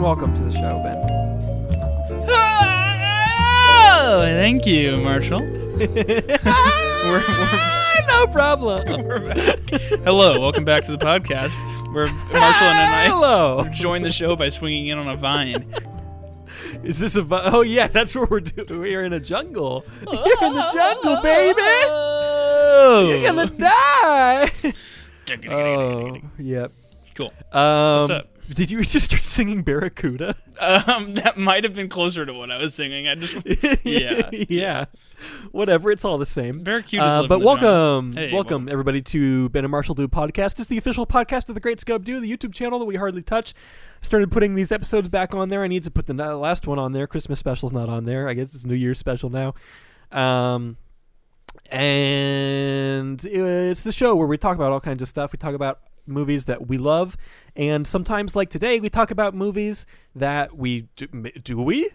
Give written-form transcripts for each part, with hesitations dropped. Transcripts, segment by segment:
welcome to the show, Ben. Oh, thank you, Marshall. No problem. We're back. Hello, welcome back to the podcast where Marshall and I join the show by swinging in on a vine. Is this a Oh, yeah, that's what we're doing. We're in a jungle. You're in the jungle, baby. You're gonna die. Oh, yep. Cool. What's up? Did you just start singing Barracuda? That might have been closer to what I was singing. Yeah. Whatever, it's all the same. Barracuda's but welcome, hey, welcome everybody to Ben and Marshall Do Podcast. It's the official podcast of the Great Scub Do, the YouTube channel that we hardly touch. Started putting these episodes back on there. I need to put the last one on there. Christmas special's not on there. I guess it's New Year's special now. And it's the show where we talk about all kinds of stuff. We talk about movies that we love, and sometimes, like today, we talk about movies that we do we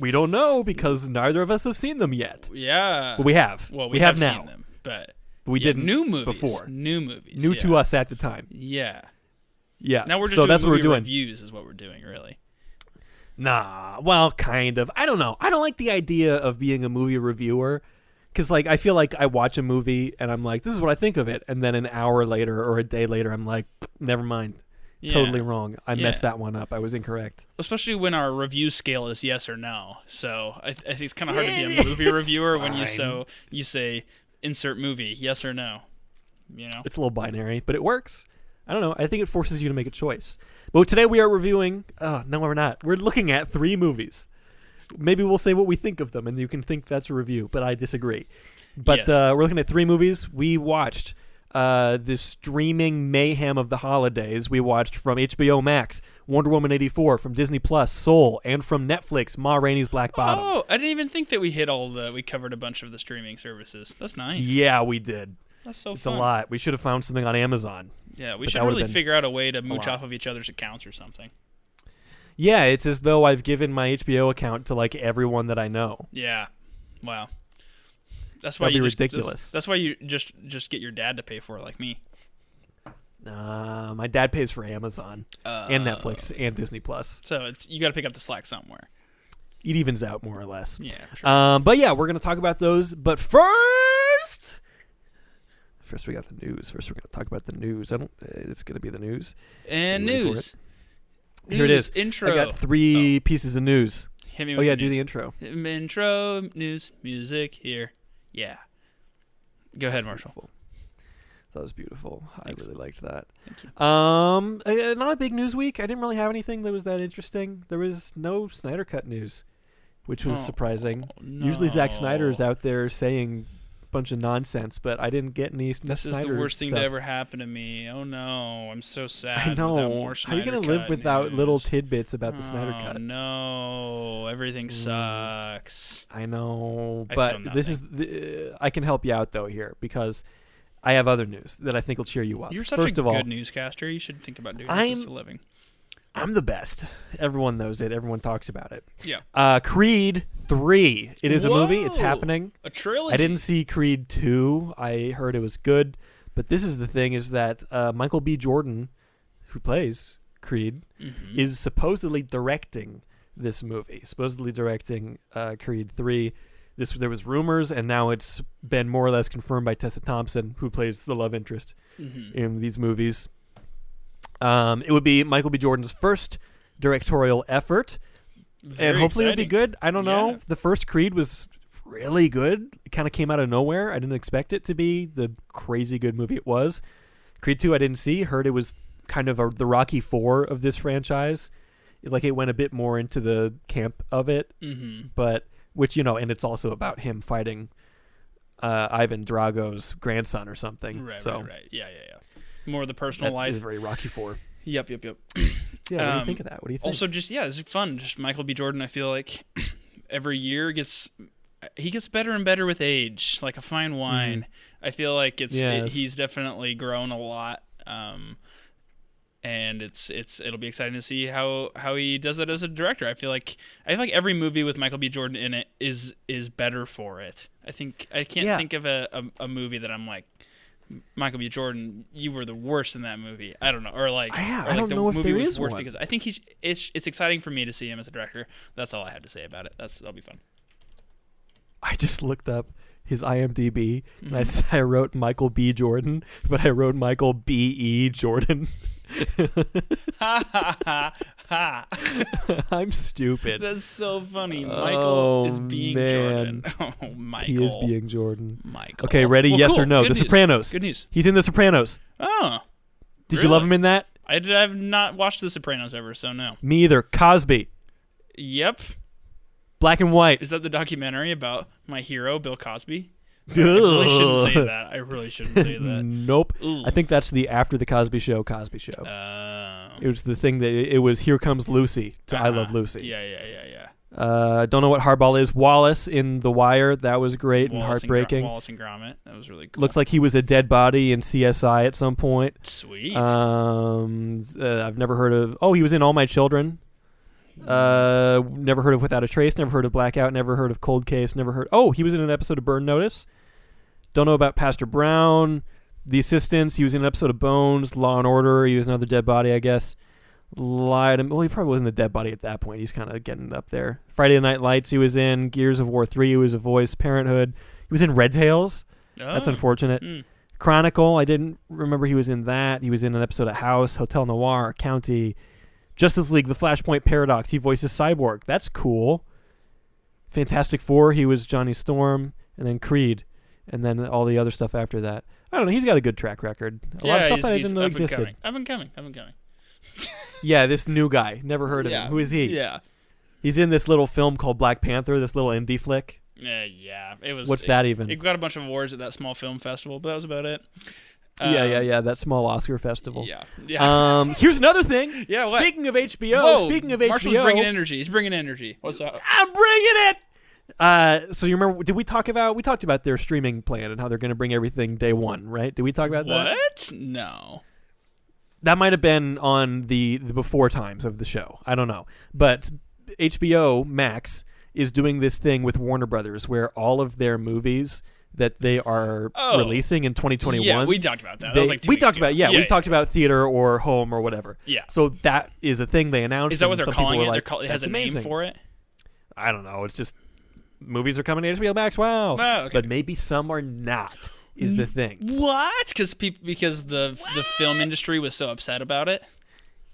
don't know because neither of us have seen them yet. Yeah, but we have. Well, we have now seen them, but we didn't new movies before. New to us at the time. Yeah. Now we're just so doing that's what we're doing. Reviews is what we're doing, really. Nah, well, kind of. I don't know. I don't like the idea of being a movie reviewer. Because, I feel like I watch a movie and I'm like, this is what I think of it. And then an hour later or a day later, I'm like, never mind. Yeah. Totally wrong. I messed that one up. I was incorrect. Especially when our review scale is yes or no. So I think it's kind of hard to be a movie reviewer when you say insert movie, yes or no. You know? It's a little binary, but it works. I don't know. I think it forces you to make a choice. But today we are reviewing... Oh, no, we're not. We're looking at 3 movies. Maybe we'll say what we think of them, and you can think that's a review, but I disagree. But yes. We're looking at 3 movies. We watched the streaming mayhem of the holidays. We watched from HBO Max, Wonder Woman 84, from Disney Plus, Soul, and from Netflix, Ma Rainey's Black Bottom. Oh, I didn't even think that we covered a bunch of the streaming services. That's nice. Yeah, we did. That's so it's fun. a lot. We should have found something on Amazon. Yeah, we should really figure out a way to mooch off of each other's accounts or something. Yeah, it's as though I've given my HBO account to everyone that I know. Yeah, wow. That's why That'd be ridiculous. That's why you just get your dad to pay for it, like me. My dad pays for Amazon and Netflix and Disney Plus. So you got to pick up the slack somewhere. It evens out more or less. Yeah. Sure. But yeah, we're gonna talk about those. But first we got the news. First, we're gonna talk about the news. It's gonna be the news. And news. Here it is. Intro. I got 3 pieces of news. Hit me with do the intro. Intro, news, music, here. Yeah. Go ahead, Marshall. That was beautiful. Thanks. I really liked that. Thank you. Not a big news week. I didn't really have anything that was that interesting. There was no Snyder Cut news, which was surprising. No. Usually Zack Snyder is out there saying bunch of nonsense, but I didn't get any Snyder This is the worst thing stuff. to ever happen to me. Oh no, I'm so sad. I know. More How are you going to live without little tidbits about the Snyder Cut? Oh no, everything sucks. I know, but this is I can help you out though here because I have other news that I think will cheer you up. You're such a good newscaster. You should think about doing this as a living. I'm the best. Everyone knows it. Everyone talks about it. Yeah. Creed 3. It is a movie. It's happening. A trilogy. I didn't see Creed 2. I heard it was good. But this is the thing is that Michael B. Jordan, who plays Creed, is supposedly directing this movie. Supposedly directing Creed 3. There was rumors, and now it's been more or less confirmed by Tessa Thompson, who plays the love interest in these movies. It would be Michael B. Jordan's first directorial effort, and hopefully it'll be good. I don't know. The first Creed was really good. It kind of came out of nowhere. I didn't expect it to be the crazy good movie it was. Creed 2 I didn't see. Heard it was kind of the Rocky IV of this franchise. It went a bit more into the camp of it, but which, and it's also about him fighting Ivan Drago's grandson or something. Right. Yeah. More of the personal life. Is very Rocky IV. Yep. Yeah, what do you think of that? What do you think? Also, it's fun. Just Michael B. Jordan, I feel like every year he gets better and better with age, like a fine wine. I feel like he's definitely grown a lot. And it'll be exciting to see how he does that as a director. I feel like every movie with Michael B. Jordan in it is better for it. I can't think of a movie that I'm like, Michael B. Jordan, you were the worst in that movie. I don't know, I don't know if there is one. Because I think it's exciting for me to see him as a director. That's all I had to say about it. That'll be fun. I just looked up his IMDb, and I wrote Michael B. Jordan, but I wrote Michael B.E. Jordan. I'm stupid. That's so funny. Michael is being Jordan. Oh, Michael. He is being Jordan. Michael. Okay, ready? Yes cool. or no? Good The news. Sopranos. Good news. He's in The Sopranos. Oh. Did you love him in that? I've not watched The Sopranos ever, so no. Me either. Cosby. Yep. Black and White. Is that the documentary about my hero, Bill Cosby? I really shouldn't say that. I really shouldn't say that. Nope. Ooh. I think that's the After the Cosby Show Cosby Show. It was the thing that it was Here Comes Lucy to I Love Lucy. Yeah. Don't know what Hardball is. Wallace in The Wire. That was great and heartbreaking. Wallace and Gromit. That was really cool. Looks like he was a dead body in CSI at some point. Sweet. I've never heard of... Oh, he was in All My Children. Never heard of Without a Trace. Never heard of Blackout. Never heard of Cold Case. Never heard... Oh, he was in an episode of Burn Notice. Don't know about Pastor Brown. The Assistants. He was in an episode of Bones. Law and Order. He was another dead body, I guess. Well, he probably wasn't a dead body at that point. He's kind of getting up there. Friday Night Lights he was in. Gears of War 3 he was a voice. Parenthood. He was in Red Tails. That's unfortunate. Chronicle. I didn't remember he was in that. He was in an episode of House. Hotel Noir. County. Justice League. The Flashpoint Paradox. He voices Cyborg. That's cool. Fantastic Four. He was Johnny Storm. And then Creed. And then all the other stuff after that. I don't know. He's got a good track record. A lot of stuff I didn't know existed. I've been coming. Yeah, this new guy. Never heard of him. Who is he? Yeah. He's in this little film called Black Panther, this little indie flick. Yeah. It was. What's that even? It got a bunch of awards at that small film festival, but that was about it. Yeah. That small Oscar festival. Yeah. Here's another thing. Yeah. What? Speaking of HBO. Marshall's bringing energy. He's bringing energy. What's up? I'm bringing it. So you remember? Did we talked about their streaming plan and how they're going to bring everything day one, right? Did we talk about that? What? No. That might have been on the before times of the show. I don't know. But HBO Max is doing this thing with Warner Brothers where all of their movies that they are releasing in 2021. Yeah, we talked about that. That was like 2 weeks ago. We talked about theater or home or whatever. Yeah. So that is a thing they announced. Is that what they're calling it? It has a amazing name for it? I don't know. It's just movies are coming to HBO Max. Wow. Oh, okay. But maybe some are not. Is the thing. What? Because the film industry was so upset about it?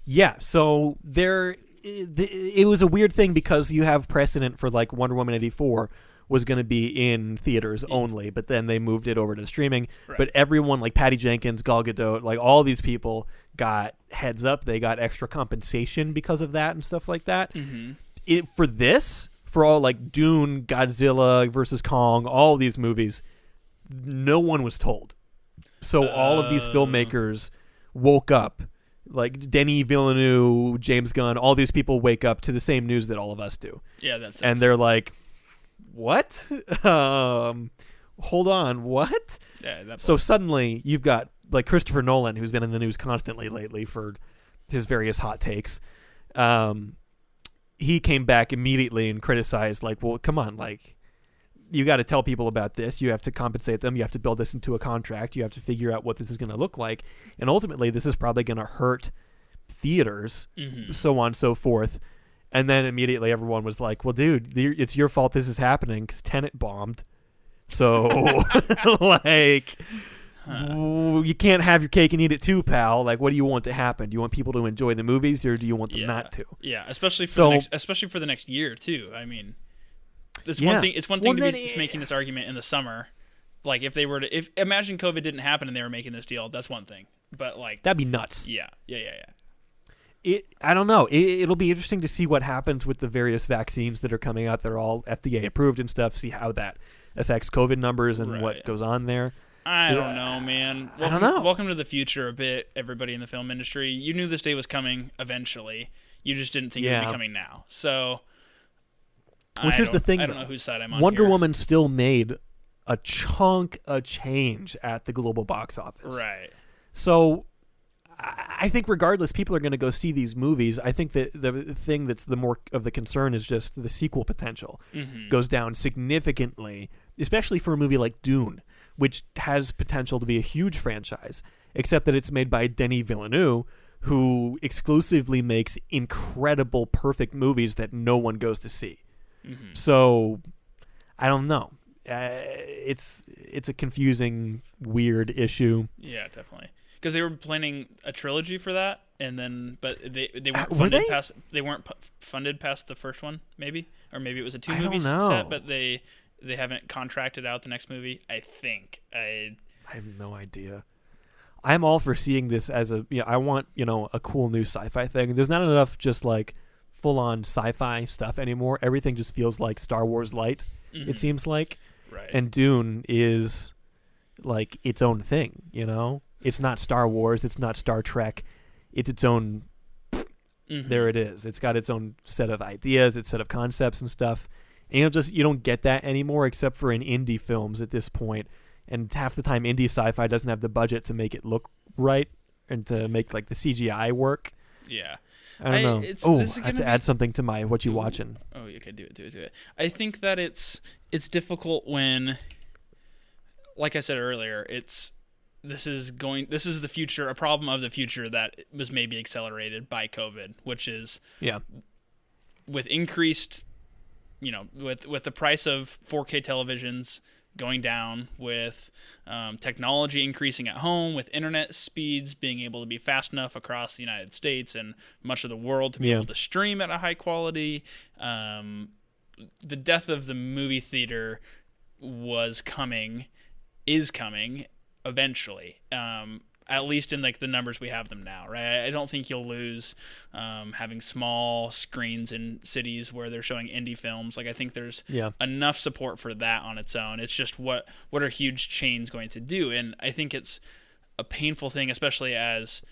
Yeah, so it was a weird thing because you have precedent for like Wonder Woman 84 was going to be in theaters only, but then they moved it over to streaming. Right. But everyone like Patty Jenkins, Gal Gadot, like all these people got heads up. They got extra compensation because of that and stuff like that. Mm-hmm. For all like Dune, Godzilla versus Kong, all these movies, no one was told. So all of these filmmakers woke up, like Denis Villeneuve, James Gunn, all these people wake up to the same news that all of us do. Yeah, that's. And they're like, "What? Hold on, what?" Yeah. So suddenly you've got like Christopher Nolan, who's been in the news constantly lately for his various hot takes. He came back immediately and criticized, like, "Well, come on, like." You got to tell people about this. You have to compensate them. You have to build this into a contract. You have to figure out what this is going to look like. And ultimately, this is probably going to hurt theaters, so on and so forth. And then immediately everyone was like, well, dude, it's your fault this is happening because Tenet bombed. So, you can't have your cake and eat it too, pal. Like, what do you want to happen? Do you want people to enjoy the movies or do you want them not to? Yeah, especially for the next year, too. I mean... It's one thing. It's one thing to be making this argument in the summer, like if imagine COVID didn't happen and they were making this deal, that's one thing. But like that'd be nuts. Yeah. I don't know. It'll be interesting to see what happens with the various vaccines that are coming out. They're all FDA approved and stuff. See how that affects COVID numbers and what goes on there. I don't know, man. I don't know. Welcome to the future a bit, everybody in the film industry. You knew this day was coming eventually. You just didn't think it would be coming now. So. Well, here's the thing. I don't know whose side I'm on. Wonder Woman still made a chunk of change at the global box office. Right. So I think regardless, people are going to go see these movies. I think that the thing that's the more of the concern is just the sequel potential goes down significantly, especially for a movie like Dune, which has potential to be a huge franchise, except that it's made by Denis Villeneuve, who exclusively makes incredible, perfect movies that no one goes to see. Mm-hmm. So, I don't know. It's a confusing, weird issue. Yeah, definitely. Because they were planning a trilogy for that, and then they weren't were funded they? past funded past the first one, maybe, or maybe it was a 2 I movie don't know. set, but they haven't contracted out the next movie. I think I have no idea. I'm all for seeing this as I want, a cool new sci-fi thing. There's not enough just like full-on sci-fi stuff anymore. Everything just feels like Star Wars light, it seems like. Right. And Dune is like its own thing, It's not Star Wars, it's not Star Trek. It's its own there it is. It's got its own set of ideas, its set of concepts and stuff. And you don't get that anymore except for in indie films at this point. And half the time indie sci-fi doesn't have the budget to make it look right and to make like the CGI work. Yeah. I don't know. I have to add something to my what you watching. Oh, okay, do it. I think that it's difficult when, like I said earlier, this is the future, a problem of the future that was maybe accelerated by COVID, which is with increased, with the price of 4K televisions going down, with technology increasing at home, with internet speeds being able to be fast enough across the United States and much of the world to be able to stream at a high quality. The death of the movie theater is coming eventually. At least in like the numbers we have them now, right? I don't think you'll lose having small screens in cities where they're showing indie films. Like I think there's enough support for that on its own. It's just what are huge chains going to do? And I think it's a painful thing, especially as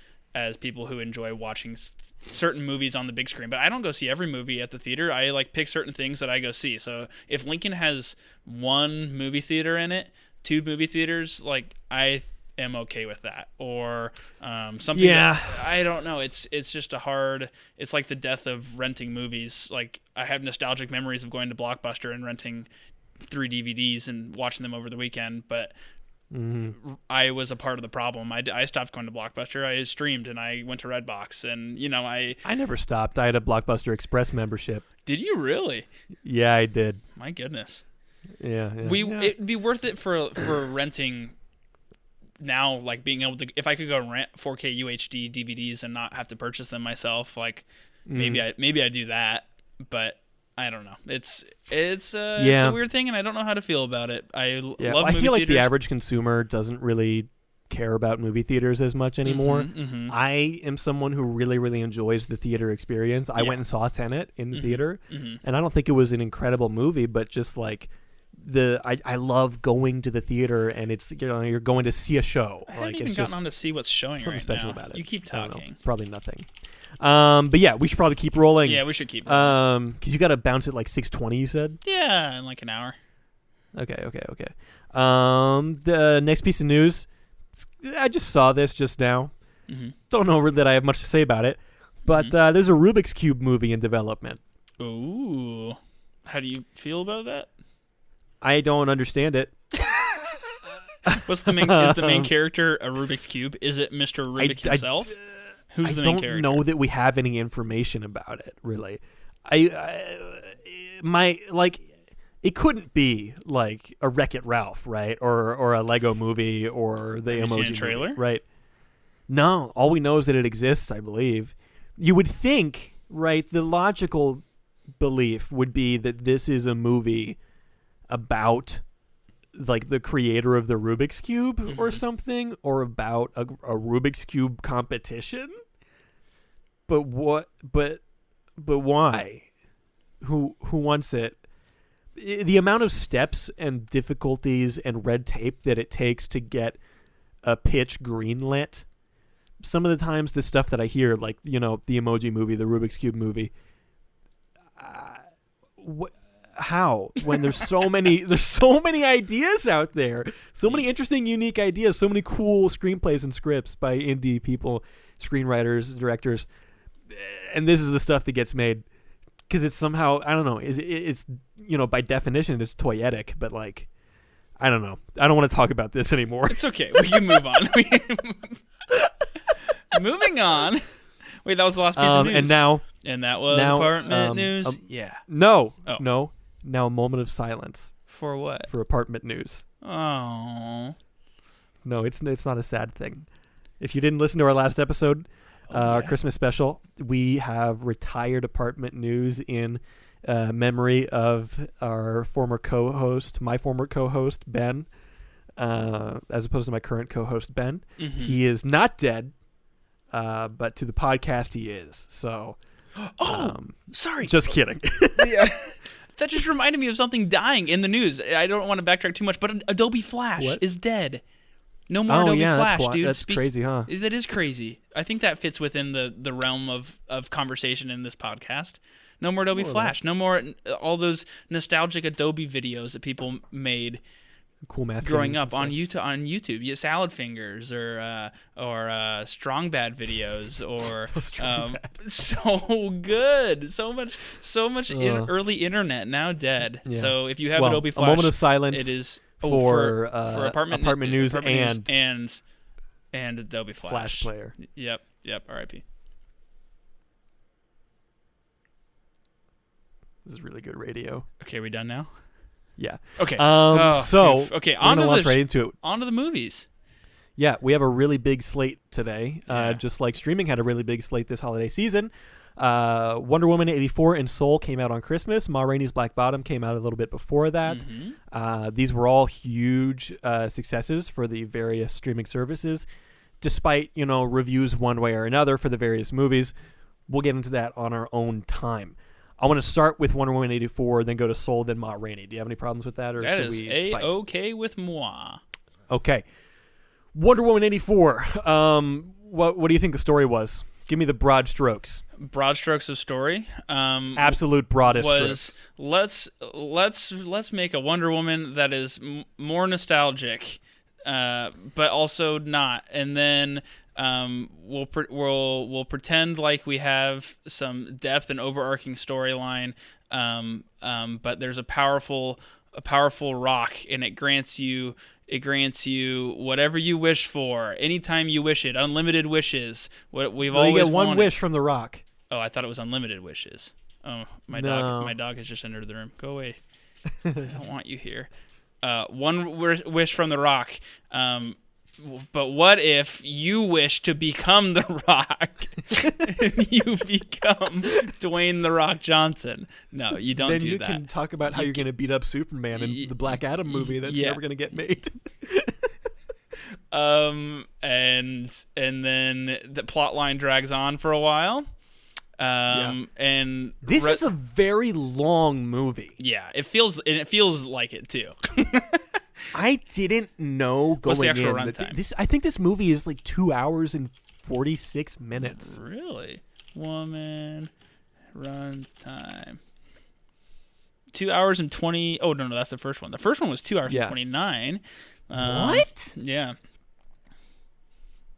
people who enjoy watching certain movies on the big screen. But I don't go see every movie at the theater. I like pick certain things that I go see. So if Lincoln has 1 movie theater in it, 2 movie theaters, like I am okay with that, or something that, I don't know, it's just it's like the death of renting movies. Like I have nostalgic memories of going to Blockbuster and renting 3 DVDs and watching them over the weekend, but I was a part of the problem. I stopped going to Blockbuster. I streamed and I went to Redbox, and I never stopped. I had a Blockbuster Express membership. Did you really? Yeah, I did. My goodness. It'd be worth it for renting now, like being able to, if I could go rent 4K UHD DVDs and not have to purchase them myself, like maybe I do that, but I don't know. It's a weird thing, and I don't know how to feel about it. I love movie I feel like theaters. the average consumer doesn't really care about movie theaters as much anymore. I am someone who really, really enjoys the theater experience. I went and saw Tenet in the theater, and I don't think it was an incredible movie, but just like I love going to the theater, and it's you're going to see a show. I haven't even gotten on to see what's showing something right special now. about it. You keep talking. Probably nothing. But yeah, we should probably keep rolling. Yeah, we should keep rolling. Because you got to bounce at like 6:20. You said. Yeah, in like an hour. Okay. The next piece of news. I just saw this just now. Don't know that I have much to say about it, but there's a Rubik's Cube movie in development. Ooh, how do you feel about that? I don't understand it. Is the main character a Rubik's Cube? Is it Mr. Rubik himself? Who's the main character? I don't know that we have any information about it, really. It couldn't be like a Wreck-It Ralph, right? Or a Lego movie or the Have Emoji you seen a trailer? Movie, right? No, all we know is that it exists, I believe. You would think, right, the logical belief would be that this is a movie about like the creator of the Rubik's Cube or something, or about a Rubik's Cube competition. But what? But why? Who wants it? The amount of steps and difficulties and red tape that it takes to get a pitch greenlit. Some of the times, the stuff that I hear, like the Emoji Movie, the Rubik's Cube movie. How? When there's so many ideas out there, so many interesting, unique ideas, so many cool screenplays and scripts by indie people, screenwriters, directors, and this is the stuff that gets made because it's somehow, I don't know, it's by definition it's toyetic, but like I don't know. I don't want to talk about this anymore. It's okay. We can move on. Moving on. Wait, that was the last piece of news. And that was apartment news. Yeah. No. Now a moment of silence. For what? For apartment news. Oh. No, it's not a sad thing. If you didn't listen to our last episode, our Christmas special, we have retired apartment news in memory of our former co-host, my former co-host, Ben, as opposed to my current co-host, Ben. Mm-hmm. He is not dead, but to the podcast he is. So, sorry. Just kidding. Yeah. That just reminded me of something dying in the news. I don't want to backtrack too much, but Adobe Flash is dead. No more Adobe Flash, dude. That's crazy, huh? That is crazy. I think that fits within the realm of conversation in this podcast. No more Adobe Flash. No more all those nostalgic Adobe videos that people made cool math growing up on YouTube. Yeah, Salad Fingers or Strong Bad videos or so good. So much early internet now dead. Yeah. So if you have Adobe Flash, a moment of silence. It is for apartment news and Adobe Flash player. Yep. R.I.P. This is really good radio. Okay, we done now? Yeah. Okay. Okay, on to launch right into it. On to the movies. Yeah, we have a really big slate today. Yeah. Just like streaming had a really big slate this holiday season. Wonder Woman 84 and Soul came out on Christmas. Ma Rainey's Black Bottom came out a little bit before that. Mm-hmm. These were all huge successes for the various streaming services, despite reviews one way or another for the various movies. We'll get into that on our own time. I want to start with Wonder Woman 84, then go to Soul, then Ma Rainey. Do you have any problems with that, or that should is we fight? Okay with moi? Okay, Wonder Woman 84. What do you think the story was? Give me the broad strokes. Broad strokes of story. Absolute broadest strokes. Let's make a Wonder Woman that is more nostalgic, but also not, and then we'll pretend like we have some depth and overarching storyline, but there's a powerful rock, and it grants you whatever you wish for, anytime you wish it. Unlimited wishes. You get one wish from the rock. Oh, I thought it was unlimited wishes. Oh, my dog has just entered the room. Go away. I don't want you here. One wish from the rock. But what if you wish to become the Rock? And you become Dwayne the Rock Johnson? No, you don't do that. Then you can talk about how you're going to beat up Superman in the Black Adam movie that's never going to get made. And then the plot line drags on for a while. And this is a very long movie. Yeah, it feels like it too. I didn't know going What's the actual in runtime? I think this movie is like 2 hours and 46 minutes. Really? Woman runtime. 2 hours and 20. Oh, no, that's the first one. The first one was 2 hours and 29. What? Yeah.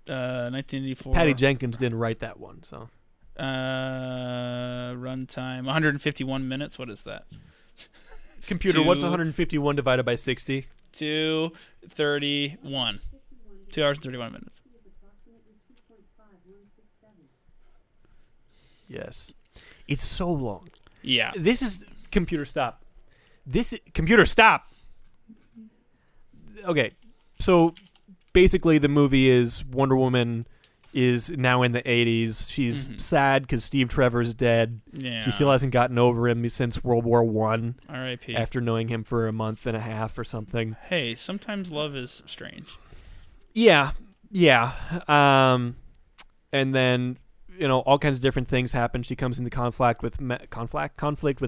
1984. Patty Jenkins didn't write that one, so. Runtime 151 minutes. What is that? Computer, what's 151 divided by 60? 2:31. 2 hours and 31 minutes. Yes. It's so long. Yeah. This is computer stop. Computer stop. Okay. So basically the movie is Wonder Woman is now in the 80s. She's sad because Steve Trevor's dead. Yeah. She still hasn't gotten over him since World War I. R.I.P. After knowing him for a month and a half or something. Hey, sometimes love is strange. Yeah. And then, all kinds of different things happen. She comes into conflict with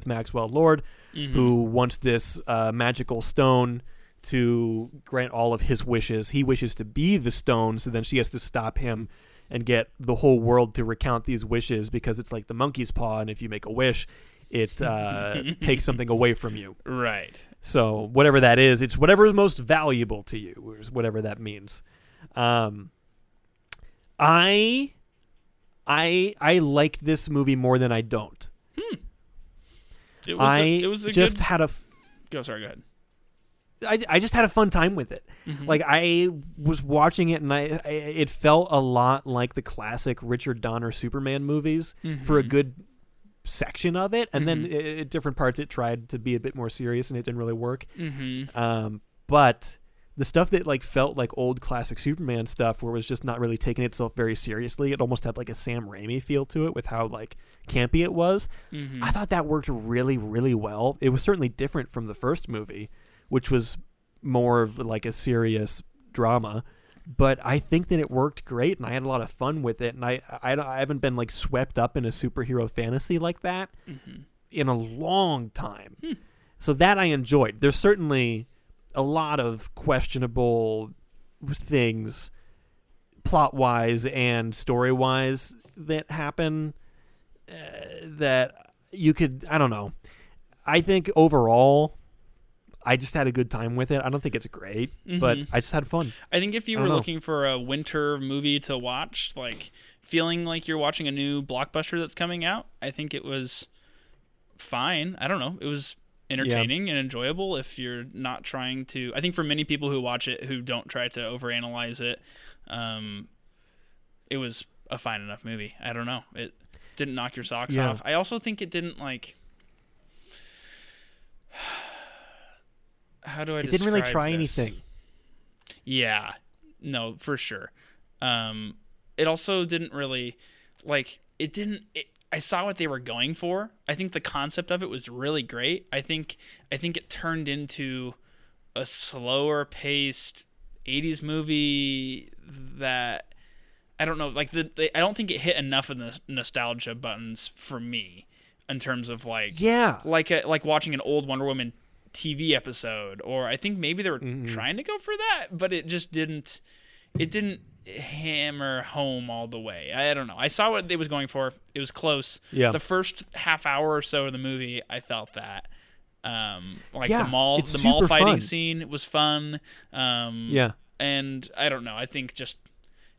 Maxwell Lord, who wants this magical stone to grant all of his wishes. He wishes to be the stone, so then she has to stop him and get the whole world to recount these wishes because it's like the monkey's paw, and if you make a wish, it takes something away from you. Right. So whatever that is, it's whatever is most valuable to you, or whatever that means. I like this movie more than I don't. It was a just good... had a... Go ahead. I just had a fun time with it. Mm-hmm. Like, I was watching it, and it felt a lot like the classic Richard Donner Superman movies for a good section of it, and then at different parts it tried to be a bit more serious, and it didn't really work. But the stuff that like felt like old classic Superman stuff, where it was just not really taking itself very seriously, it almost had like a Sam Raimi feel to it with how like campy it was. I thought that worked really, really well. It was certainly different from the first movie, which was more of like a serious drama, but I think that it worked great, and I had a lot of fun with it, and I haven't been like swept up in a superhero fantasy like that in a long time. So that I enjoyed. There's certainly a lot of questionable things plot-wise and story-wise that happen that you could, I don't know. I think overall I just had a good time with it. I don't think it's great, but I just had fun. I think if you were looking for a winter movie to watch, like feeling like you're watching a new blockbuster that's coming out, I think it was fine. I don't know. It was entertaining and enjoyable if you're not trying to. I think for many people who watch it who don't try to overanalyze it, it was a fine enough movie. I don't know. It didn't knock your socks off. I also think it didn't like... How do I describe this? It didn't really try anything. Yeah. No, for sure. It also didn't really... Like, it didn't... I saw what they were going for. I think the concept of it was really great. I think it turned into a slower paced 80s movie that... I don't know, like I don't think it hit enough of the nostalgia buttons for me in terms of like like watching an old Wonder Woman TV episode, or I think maybe they were trying to go for that, but it just didn't hammer home all the way. I don't know. I saw what it was going for. It was close. Yeah. The first half hour or so of the movie, I felt that. The mall fighting scene was fun. And I don't know. I think just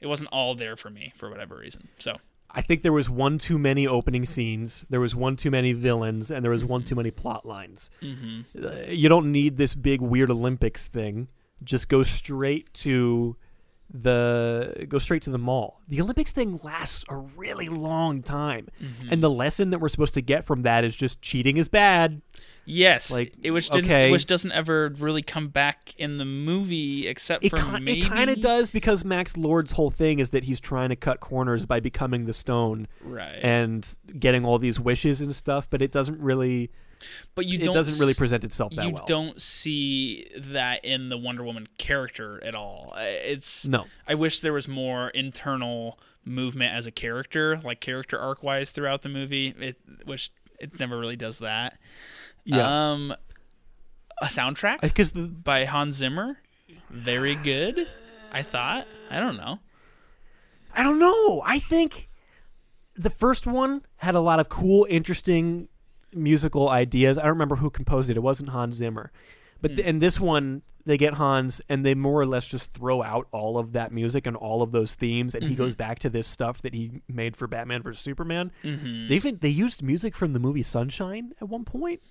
it wasn't all there for me for whatever reason. So I think there was one too many opening scenes, there was one too many villains, and there was one too many plot lines. You don't need this big weird Olympics thing. Just go straight to the mall. The Olympics thing lasts a really long time, and the lesson that we're supposed to get from that is just cheating is bad. Yes, like which doesn't ever really come back in the movie, except for maybe... It kind of does, because Max Lord's whole thing is that he's trying to cut corners by becoming the Stone, right, and getting all these wishes and stuff. But it doesn't really. But it doesn't really present itself that well. You don't see that in the Wonder Woman character at all. No. I wish there was more internal movement as a character, like character arc wise throughout the movie. Which it never really does that. Yeah. A soundtrack by Hans Zimmer, very good. I thought. I don't know. I think the first one had a lot of cool, interesting musical ideas. I don't remember who composed it. It wasn't Hans Zimmer. But in this one, they get Hans, and they more or less just throw out all of that music and all of those themes, and he goes back to this stuff that he made for Batman vs. Superman. They used music from the movie Sunshine at one point.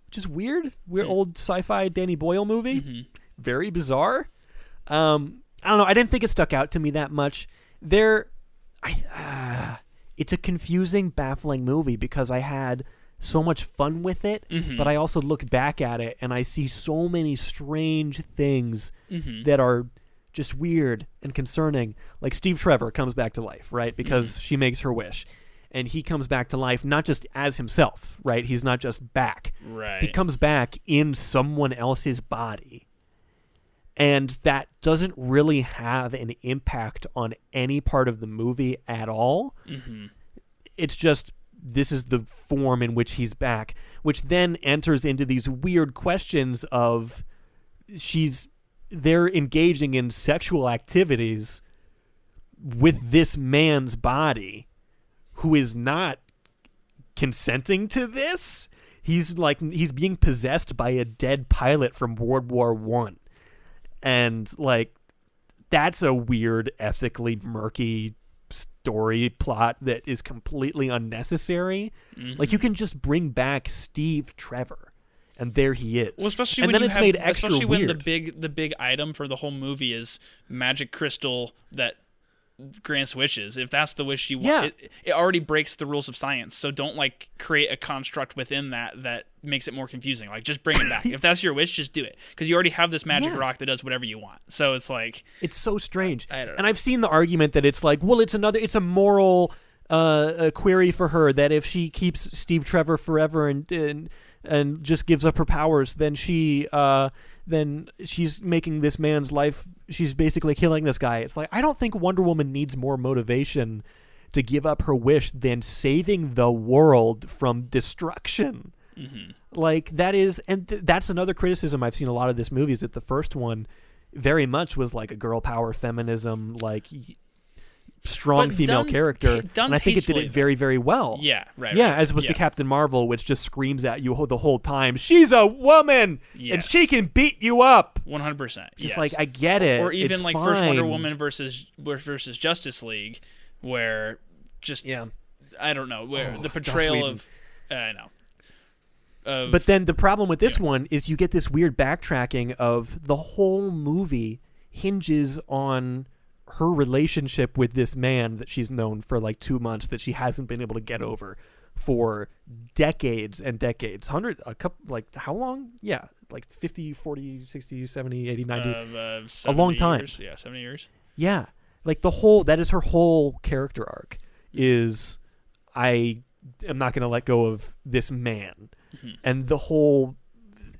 Just weird. Old sci-fi Danny Boyle movie. Very bizarre. I don't know. I didn't think it stuck out to me that much. It's a confusing, baffling movie because I had so much fun with it, but I also look back at it and I see so many strange things that are just weird and concerning. Like Steve Trevor comes back to life, right? Because she makes her wish. And he comes back to life not just as himself, right? He's not just back. Right. He comes back in someone else's body. And that doesn't really have an impact on any part of the movie at all. It's just, this is the form in which he's back, which then enters into these weird questions of they're engaging in sexual activities with this man's body who is not consenting to this. He's being possessed by a dead pilot from World War I. And like, that's a weird, ethically murky story plot that is completely unnecessary. Like, you can just bring back Steve Trevor and there he is. Well, especially and when then it's made extra especially weird. when the big item for the whole movie is magic crystal that grants wishes. If that's the wish you want, it already breaks the rules of science. So don't like create a construct within that makes it more confusing. Like just bring it back. If that's your wish, just do it, because you already have this magic rock that does whatever you want. So it's like, it's so strange. I don't know. And I've seen the argument that it's like, well, it's a moral query for her, that if she keeps Steve Trevor forever and just gives up her powers, then she's making this man's life, she's basically killing this guy. It's like, I don't think Wonder Woman needs more motivation to give up her wish than saving the world from destruction. Mm-hmm. Like, that is, and that's another criticism I've seen a lot of this movie, is that the first one very much was like a girl power feminism, like strong female character, and I think it did it very, very well. Yeah, right. Yeah, as opposed to Captain Marvel, which just screams at you the whole time, she's a woman, and she can beat you up. 100%. Just like, I get it. Or even it's like fine. first Wonder Woman versus Justice League, where just I don't know, where the portrayal of I know. But then the problem with this one is you get this weird backtracking of the whole movie hinges on her relationship with this man that she's known for like 2 months, that she hasn't been able to get over for decades and decades. Like how long? Yeah, like 50, 40, 60, 70, 80, 90. A long time. Yeah, 70 years. Yeah. Like that is her whole character arc, is I am not going to let go of this man. Mm-hmm. And the whole,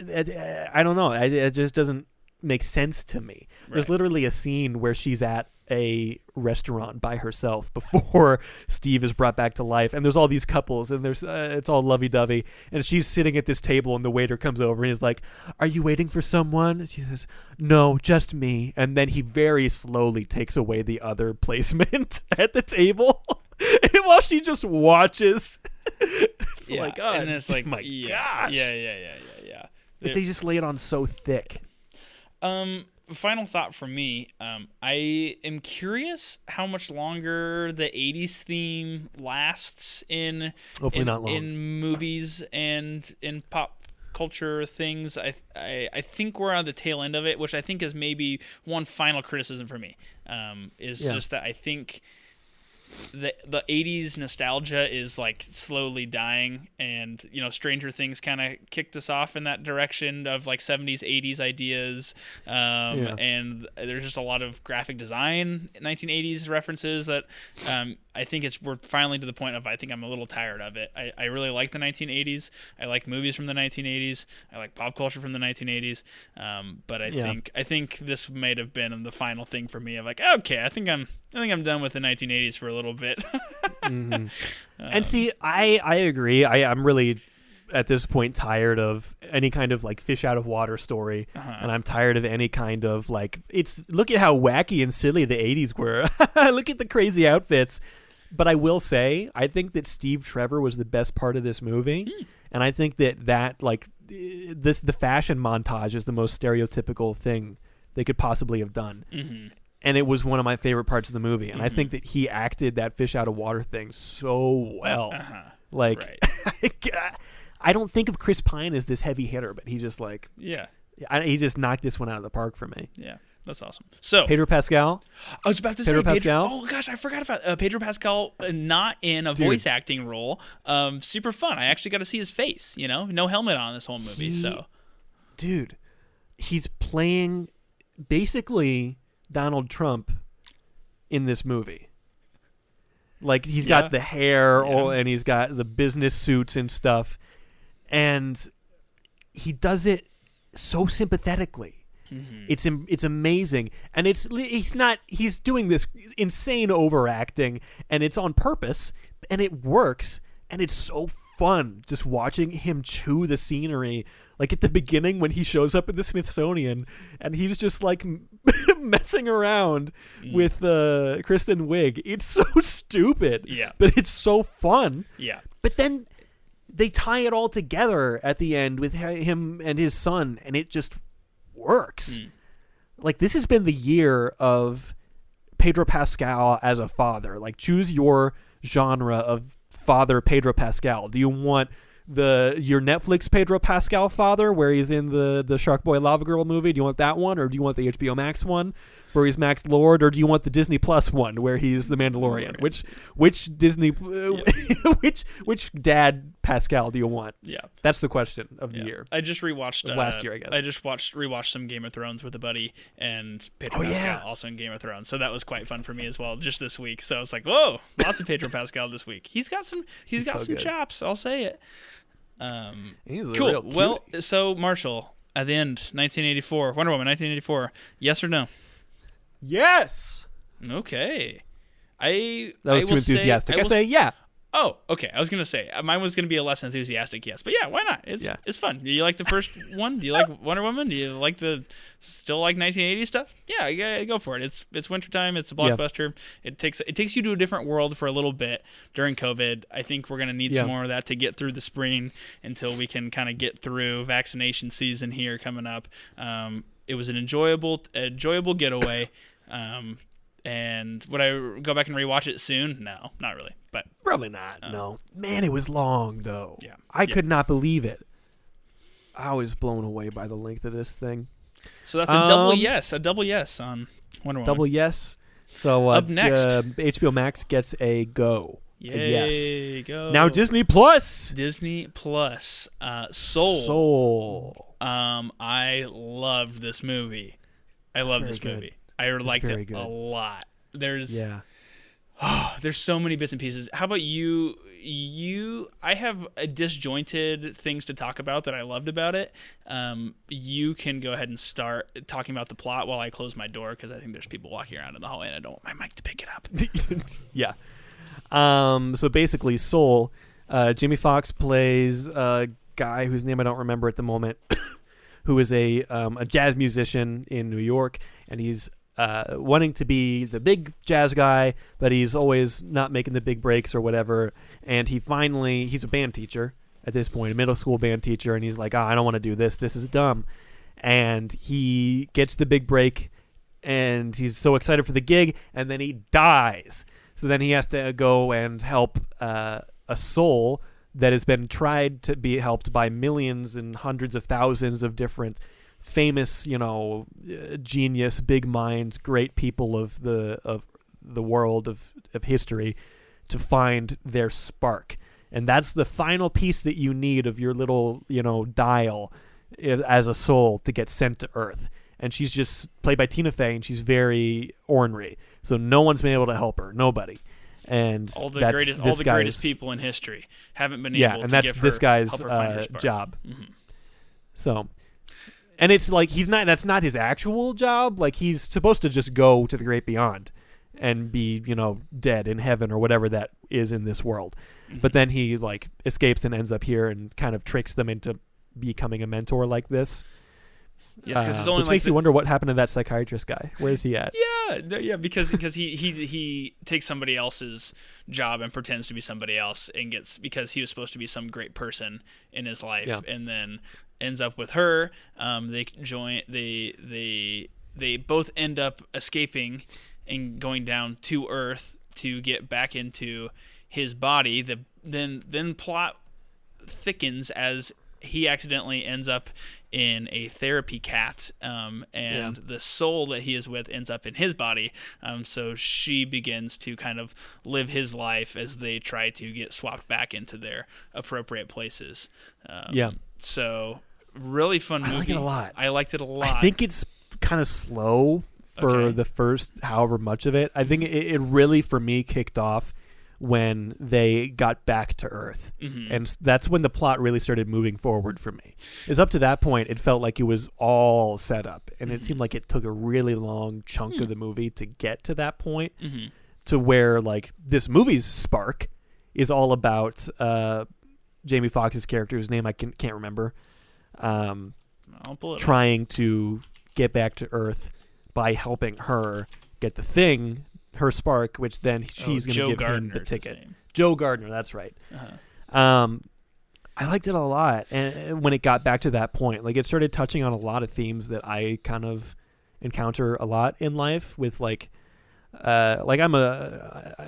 I don't know, it just doesn't make sense to me. Right. There's literally a scene where she's at a restaurant by herself before Steve is brought back to life, and there's all these couples, and there's it's all lovey-dovey, and she's sitting at this table, and the waiter comes over and he's like, "Are you waiting for someone?" And she says, "No, just me." And then he very slowly takes away the other placement at the table and while she just watches. It's like, oh, and it's like, my gosh. Yeah. But they just lay it on so thick. Final thought from me. I am curious how much longer the 80s theme lasts in hopefully not long. In movies and in pop culture things. I think we're on the tail end of it, which I think is maybe one final criticism for me. Just that I think the 80s nostalgia is like slowly dying, and Stranger Things kind of kicked us off in that direction of like 70s 80s ideas, and there's just a lot of graphic design 1980s references that I think we're finally to the point of, I think I'm a little tired of it. I really like the 1980s. I like movies from the 1980s. I like pop culture from the 1980s. But I think this might have been the final thing for me of like, okay, I think I'm done with the 1980s for a little bit. Mm-hmm. And see, I agree. I'm really at this point tired of any kind of like fish out of water story, and I'm tired of any kind of like, look at how wacky and silly the 80s were. Look at the crazy outfits. But I will say, I think that Steve Trevor was the best part of this movie, and I think that like the fashion montage is the most stereotypical thing they could possibly have done. Mm-hmm. And it was one of my favorite parts of the movie, and I think that he acted that fish out of water thing so well. Like, I don't think of Chris Pine as this heavy hitter, but he's just like, he just knocked this one out of the park for me. Yeah, that's awesome. So Pedro Pascal. I was about to say Pedro. Oh gosh, I forgot about Pedro Pascal. Not in a voice acting role. Super fun. I actually got to see his face. No helmet on this whole movie. Dude, he's playing basically Donald Trump in this movie. Like, he's got the hair and he's got the business suits and stuff, and he does it so sympathetically. Mm-hmm. It's amazing, and he's doing this insane overacting, and it's on purpose, and it works, and it's so fun just watching him chew the scenery. Like at the beginning when he shows up at the Smithsonian and he's just like messing around with Kristen Wiig. It's so stupid, but it's so fun. Yeah. But then they tie it all together at the end with him and his son, and it just works. Like, this has been the year of Pedro Pascal as a father. Like, choose your genre of father Pedro Pascal. Do you want your Netflix Pedro Pascal father, where he's in the Shark Boy Lava Girl movie? Do you want that one, or do you want the HBO Max one, where he's Max Lord, or do you want the Disney Plus one, where he's the Mandalorian? Which Disney, which dad Pascal do you want? Yeah, that's the question of the year. I just rewatched last year, I guess. I just rewatched some Game of Thrones with a buddy, and Pedro Pascal also in Game of Thrones, so that was quite fun for me as well, just this week. So I was like, whoa, lots of Pedro Pascal this week. He's got some chops. I'll say it. He's cool. A real cutie. Well, so Marshall, at the end, 1984, Wonder Woman, 1984. Yes or no? Yes. Okay. That was too enthusiastic. I say yeah. Oh, okay. I was gonna say mine was gonna be a less enthusiastic yes, but yeah, why not? It's fun. Do you like the first one? Do you like Wonder Woman? Do you like still like 1980s stuff? Yeah, go for it. It's wintertime. It's a blockbuster. Yeah. It takes you to a different world for a little bit during COVID. I think we're gonna need some more of that to get through the spring until we can kind of get through vaccination season here coming up. It was an enjoyable getaway. And would I go back and rewatch it soon? No, not really. But probably not. No, man, it was long though. Yeah, I could not believe it. I was blown away by the length of this thing. So that's a double yes on Wonder Woman. Double yes. So up next, HBO Max gets a go. Yay, yes. Go. Now Disney Plus. Soul. I loved this movie. I love this movie. I liked it a lot. There's so many bits and pieces. How about you? I have disjointed things to talk about that I loved about it. You can go ahead and start talking about the plot while I close my door, because I think there's people walking around in the hallway and I don't want my mic to pick it up. Yeah. So basically, Soul. Jamie Foxx plays a guy whose name I don't remember at the moment, who is a jazz musician in New York, and he's wanting to be the big jazz guy, but he's always not making the big breaks or whatever. And he's a band teacher at this point, a middle school band teacher, and he's like, I don't want to do this. This is dumb. And he gets the big break, and he's so excited for the gig, and then he dies. So then he has to go and help a soul that has been tried to be helped by millions and hundreds of thousands of different famous, genius, big minds, great people of the world of history, to find their spark. And that's the final piece that you need of your little, dial as a soul to get sent to Earth. And she's just played by Tina Fey, and she's very ornery. So no one's been able to help her. Nobody. And all the greatest people in history haven't been able to and that's give her, this guy's help her find her spark. Job. Mm-hmm. So, and it's like that's not his actual job. Like, he's supposed to just go to the great beyond and be, dead in heaven or whatever that is in this world. Mm-hmm. But then he escapes and ends up here and kind of tricks them into becoming a mentor like this. Yes, because it's only which makes you wonder what happened to that psychiatrist guy. Where is he at? Yeah, because he takes somebody else's job and pretends to be somebody else, and because he was supposed to be some great person in his life, and then ends up with her. They both end up escaping and going down to Earth to get back into his body. Then plot thickens as he accidentally ends up in a therapy cat, and the soul that he is with ends up in his body. So she begins to kind of live his life as they try to get swapped back into their appropriate places. So really fun movie. I like it a lot. I liked it a lot. I think it's kind of slow for the first however much of it. I think it really, for me, kicked off when they got back to Earth. Mm-hmm. And that's when the plot really started moving forward for me. Is up to that point, it felt like it was all set up. And it seemed like it took a really long chunk of the movie to get to that point, to where, this movie's spark is all about Jamie Foxx's character, whose name I can't remember, trying to get back to Earth by helping her get the thing, her spark, which then she's going to give him the ticket. Joe Gardner, that's right. Uh-huh. I liked it a lot, and when it got back to that point, it started touching on a lot of themes that I kind of encounter a lot in life. With I'm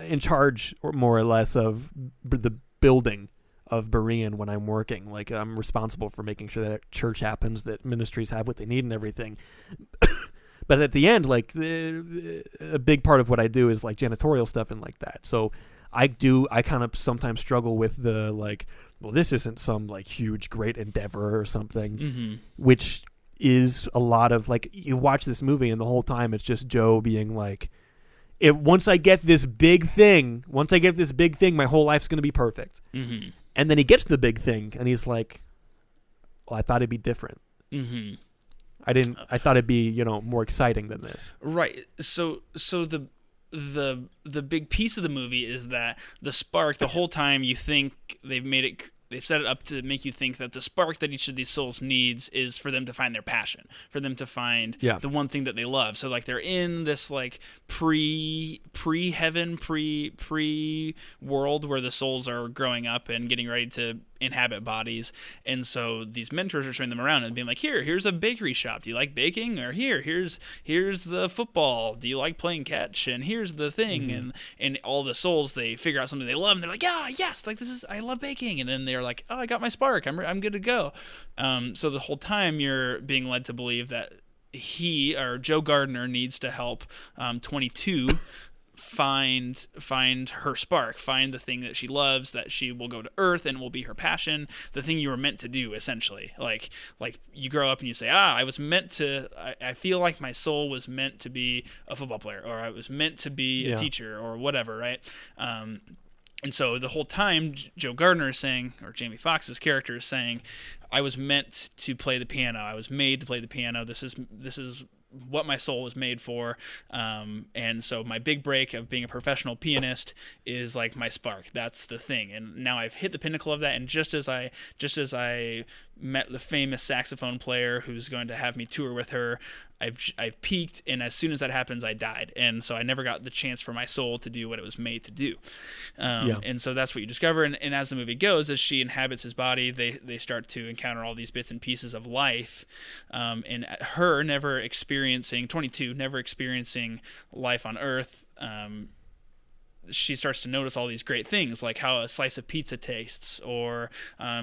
in charge, or more or less, of the building of Berean when I'm working. Like, I'm responsible for making sure that church happens, that ministries have what they need and everything. But at the end, like, a big part of what I do is like janitorial stuff and like that. So I kind of sometimes struggle with the like, well, this isn't some like huge great endeavor or something, which is a lot of like, you watch this movie and the whole time it's just Joe being like, once I get this big thing, my whole life's going to be perfect. And then he gets the big thing and he's like, well, I thought it'd be different. I thought it'd be, more exciting than this. Right. So the big piece of the movie is that the spark, the whole time you think they've set it up to make you think that the spark that each of these souls needs is for them to find their passion, for them to find the one thing that they love. So like they're in this like pre-heaven, pre-world where the souls are growing up and getting ready to inhabit bodies. And so these mentors are showing them around and being like, here's a bakery shop. Do you like baking? Or here's the football. Do you like playing catch? And here's the thing. And all the souls, they figure out something they love and they're like, yeah, yes, like I love baking. And then they're like, oh, I got my spark. I'm good to go. So the whole time you're being led to believe that Joe Gardner needs to help 22 find her spark, find the thing that she loves, that she will go to Earth and will be her passion, the thing you were meant to do, essentially. Like you grow up and you say, I feel like my soul was meant to be a football player, or I was meant to be a teacher, or whatever, right? And so the whole time Joe Gardner is saying, or Jamie Foxx's character is saying, I was meant to play the piano. I was made to play the piano. This is what my soul was made for. And so my big break of being a professional pianist is like my spark. That's the thing. And now I've hit the pinnacle of that. And just as I met the famous saxophone player who's going to have me tour with her, I've peaked, and as soon as that happens, I died. And so I never got the chance for my soul to do what it was made to do. And so that's what you discover. And as the movie goes, as she inhabits his body, they start to encounter all these bits and pieces of life. And her never experiencing life on Earth, she starts to notice all these great things, like how a slice of pizza tastes, or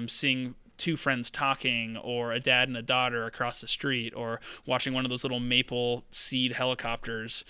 seeing two friends talking, or a dad and a daughter across the street, or watching one of those little maple seed helicopters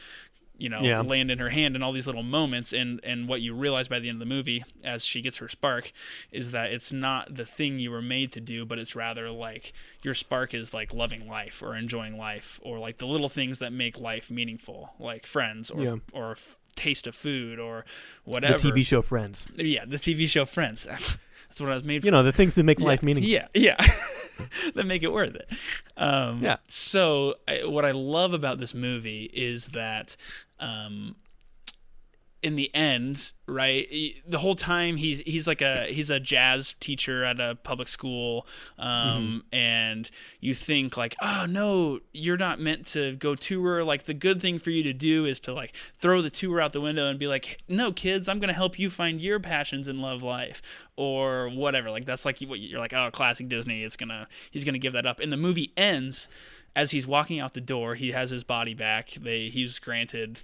land in her hand, and all these little moments. And what you realize by the end of the movie, as she gets her spark, is that it's not the thing you were made to do, but it's rather like your spark is like loving life, or enjoying life, or like the little things that make life meaningful, like friends, or taste of food, or whatever. The TV show Friends. Yeah, the TV show Friends. That's what I was made for. The things that make life meaningful. Yeah. That make it worth it. So what I love about this movie is that in the end, right, the whole time he's a jazz teacher at a public school, and you think like, oh no, you're not meant to go tour. Like the good thing for you to do is to like throw the tour out the window and be like, no kids, I'm gonna help you find your passions and love life, or whatever. Like that's like what you're like, oh, classic Disney. He's gonna give that up. And the movie ends as he's walking out the door. He has his body back. He's granted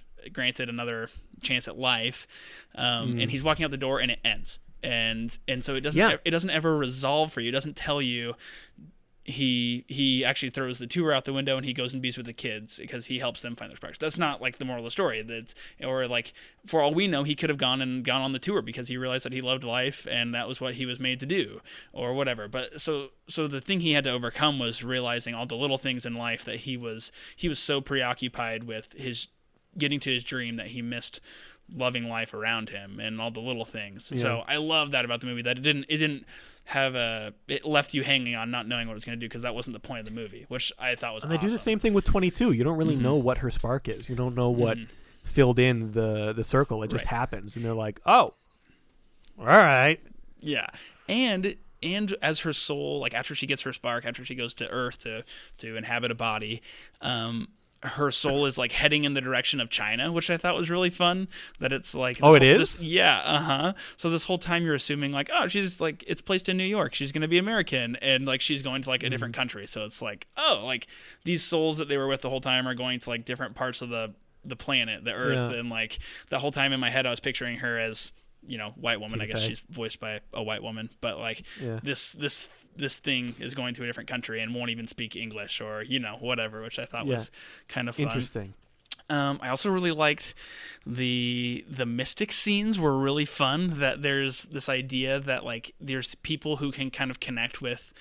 another chance at life, and he's walking out the door, and it ends, and so it doesn't ever resolve for you. It doesn't tell you he actually throws the tour out the window and he goes and bees with the kids because he helps them find their sparks. That's not like the moral of the story. Or like, for all we know, he could have gone on the tour because he realized that he loved life and that was what he was made to do, or whatever. But so the thing he had to overcome was realizing all the little things in life, that he was so preoccupied with his getting to his dream that he missed loving life around him and all the little things. Yeah. So I love that about the movie, that it didn't it left you hanging on not knowing what it was going to do, because that wasn't the point of the movie, which I thought was awesome. And they do the same thing with 22. You don't really know what her spark is. You don't know what filled in the circle. It just happens, and they're like, oh, all right. Yeah. And as her soul, like after she gets her spark, after she goes to Earth to inhabit a body, her soul is like heading in the direction of China, which I thought was really fun. That it's like, it is? So this whole time you're assuming like, oh, she's like, it's placed in New York, she's going to be American, and like she's going to like a different country. So it's like, oh, like these souls that they were with the whole time are going to like different parts of the planet, the Earth, and like the whole time in my head I was picturing her as white woman. Tina I guess Fey. she's voiced by a white woman, but like this thing is going to a different country and won't even speak English or whatever, which I thought was kind of fun. Interesting. I also really liked the mystic scenes were really fun. That there's this idea that like there's people who can kind of connect with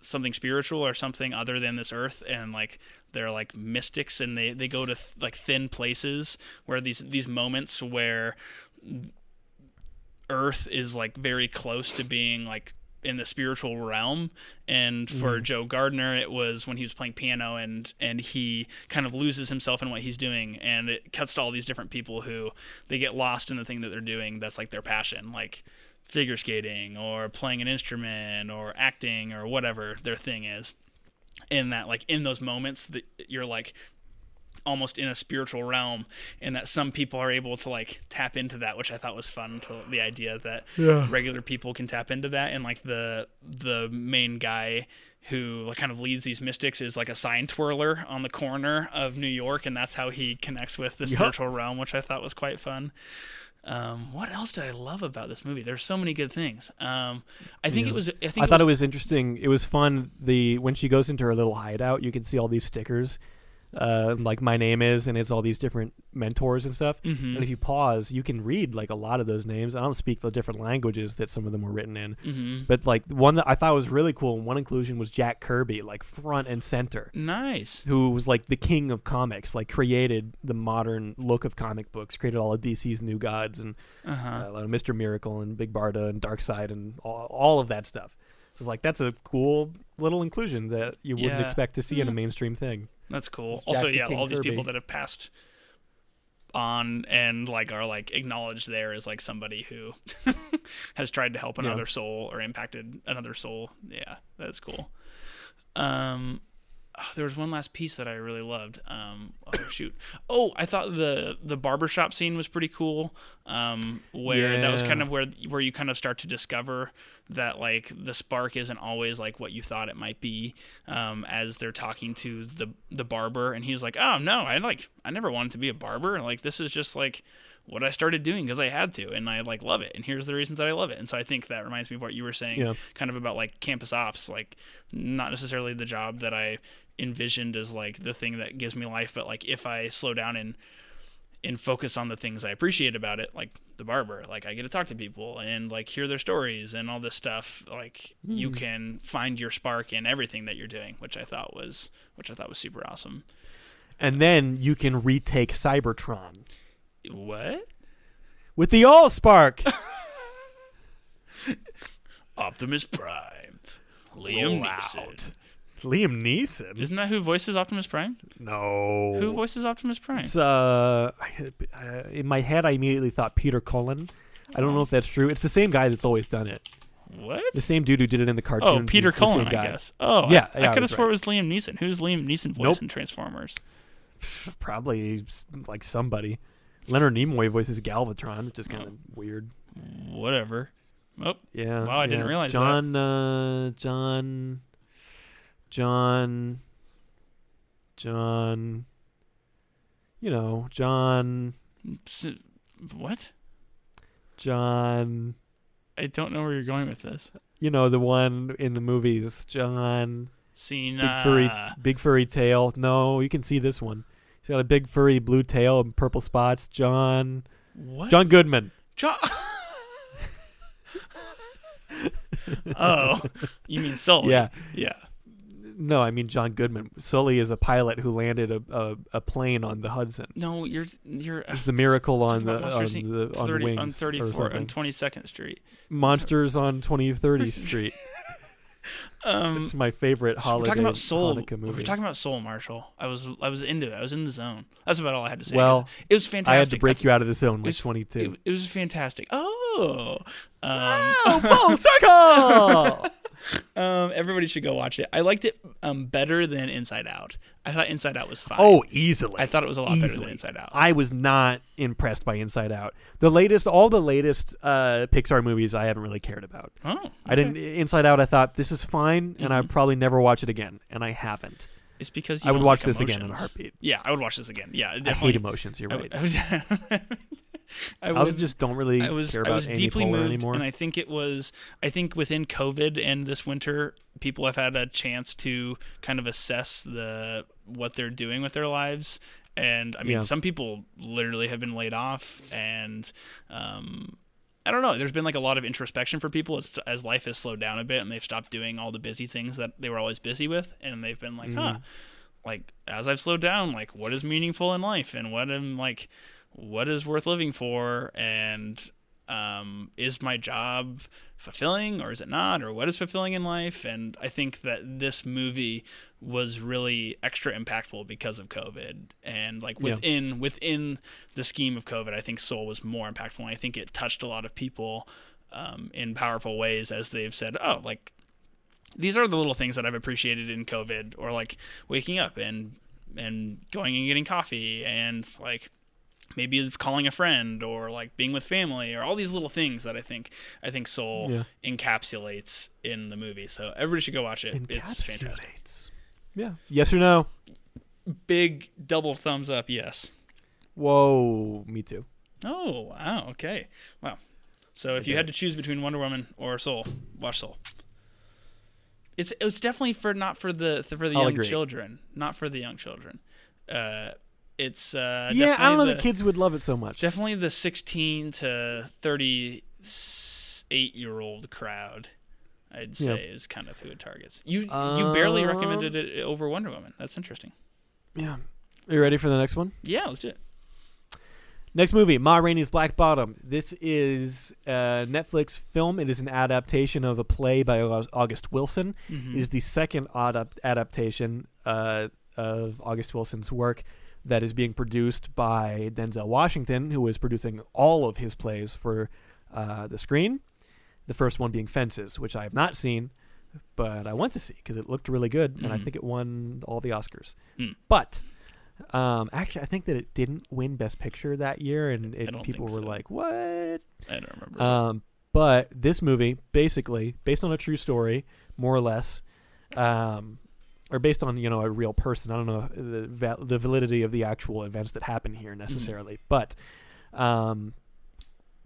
something spiritual or something other than this earth, and like they're like mystics, and they go to like thin places where these moments where earth is like very close to being like in the spiritual realm. And for Joe Gardner, it was when he was playing piano and he kind of loses himself in what he's doing, and it cuts to all these different people who they get lost in the thing that they're doing that's like their passion, like figure skating or playing an instrument or acting or whatever their thing is. And that like in those moments that you're like almost in a spiritual realm, and that some people are able to like tap into that, which I thought was fun. To the idea that regular people can tap into that, and like the main guy who like kind of leads these mystics is like a sign twirler on the corner of New York, and that's how he connects with the spiritual realm, which I thought was quite fun. What else did I love about this movie? There's so many good things. I thought it was interesting. It was fun. When she goes into her little hideout, you can see all these stickers, like my name is, and it's all these different mentors and stuff. And if you pause, you can read like a lot of those names. I don't speak the different languages that some of them were written in, but like one that I thought was really cool, and one inclusion was Jack Kirby, like front and center. Nice. Who was like the king of comics, like created the modern look of comic books, created all of DC's new gods and Mr. Miracle and Big Barda and Darkseid and all of that stuff. So it's like that's a cool little inclusion that you wouldn't expect to see in a mainstream thing. That's cool. Also, all these people that have passed on and like are like acknowledged there as like somebody who has tried to help another soul or impacted another soul. Yeah, that's cool. There was one last piece that I really loved. I thought the barbershop scene was pretty cool. Where that was kind of where you kind of start to discover that like the spark isn't always like what you thought it might be. As they're talking to the barber, and he's like, "Oh no, I never wanted to be a barber. Like this is just like what I started doing because I had to, and I like love it, and here's the reasons that I love it." And so I think that reminds me of what you were saying, kind of about like campus ops, like not necessarily the job that I envisioned as like the thing that gives me life, but like if I slow down and focus on the things I appreciate about it, like the barber, like I get to talk to people and like hear their stories and all this stuff, like you can find your spark in everything that you're doing, which I thought was super awesome. And then you can retake Cybertron. What? With the Allspark. Optimus Prime. Liam Neeson. Liam Neeson? Isn't that who voices Optimus Prime? No. Who voices Optimus Prime? It's, in my head, I immediately thought Peter Cullen. I don't know if that's true. It's the same guy that's always done it. What? The same dude who did it in the cartoons. Oh, Peter Cullen, I guess. Oh, yeah. I could have swore it was Liam Neeson. Who's Liam Neeson voice in Transformers? Probably like somebody. Leonard Nimoy voices Galvatron, which is kind of weird. Whatever. Oh, yeah. Wow, I didn't realize John. You know, John. What? John. I don't know where you're going with this. You know, the one in the movies, John. Cena. Big furry tail. No, you can see this one. He's got a big furry blue tail and purple spots. John. What? John Goodman. John. Oh, you mean Sully? Yeah. Yeah. No, I mean John Goodman. Sully is a pilot who landed a plane on the Hudson. No, you're. It's the Miracle on the wings on 34 on 22nd Street. Monsters on 2030 Street. It's my favorite holiday Hanukkah movie. We're talking about Soul, Marshall. I was into it. I was in the zone. That's about all I had to say. Well, it was fantastic. I had to break you out of the zone with 22. It was fantastic. Oh, full circle. Everybody should go watch it. I liked it better than Inside Out. I thought Inside Out was fine. Oh, easily. I thought it was a lot better than Inside Out. I was not impressed by Inside Out. All the latest Pixar movies I haven't really cared about. Oh, okay. I didn't. Inside Out, I thought this is fine, and I'd probably never watch it again, and I haven't. It's because I would watch this again in a heartbeat. Yeah, I would watch this again. Yeah, definitely. I hate emotions. You're right. I also just don't really care about Amy deeply Poehler moved, anymore. and I think within COVID and this winter, people have had a chance to kind of assess what they're doing with their lives. And I mean, some people literally have been laid off, and I don't know. There's been like a lot of introspection for people as life has slowed down a bit, and they've stopped doing all the busy things that they were always busy with, and they've been like, like as I've slowed down, like what is meaningful in life, and what is worth living for, and is my job fulfilling or is it not, or what is fulfilling in life? And I think that this movie was really extra impactful because of COVID, and like within the scheme of COVID, I think Soul was more impactful, and I think it touched a lot of people in powerful ways, as they've said, oh, like these are the little things that I've appreciated in COVID, or like waking up and going and getting coffee, and like maybe calling a friend, or like being with family, or all these little things that I think Soul encapsulates in the movie. So everybody should go watch it. It's fantastic. Yeah. Yes or no? Big double thumbs up. Yes. Whoa. Me too. Oh wow. Okay. Wow. So if you had to choose between Wonder Woman or Soul, watch Soul. It's definitely not for the young children. Not for the young children. It's I don't know that kids would love it so much. Definitely the 16 to 38-year-old crowd, I'd say, is kind of who it targets. You barely recommended it over Wonder Woman. That's interesting. Yeah. Are you ready for the next one? Yeah, let's do it. Next movie, Ma Rainey's Black Bottom. This is a Netflix film. It is an adaptation of a play by August Wilson. It is the second adaptation of August Wilson's work that is being produced by Denzel Washington, who is producing all of his plays for the screen. The first one being Fences, which I have not seen, but I want to see because it looked really good, and I think it won all the Oscars. But actually, I think that it didn't win Best Picture that year, and people were like, what? I don't remember. But this movie, basically, based on a true story, more or less, or based on a real person. I don't know the validity of the actual events that happen here necessarily, but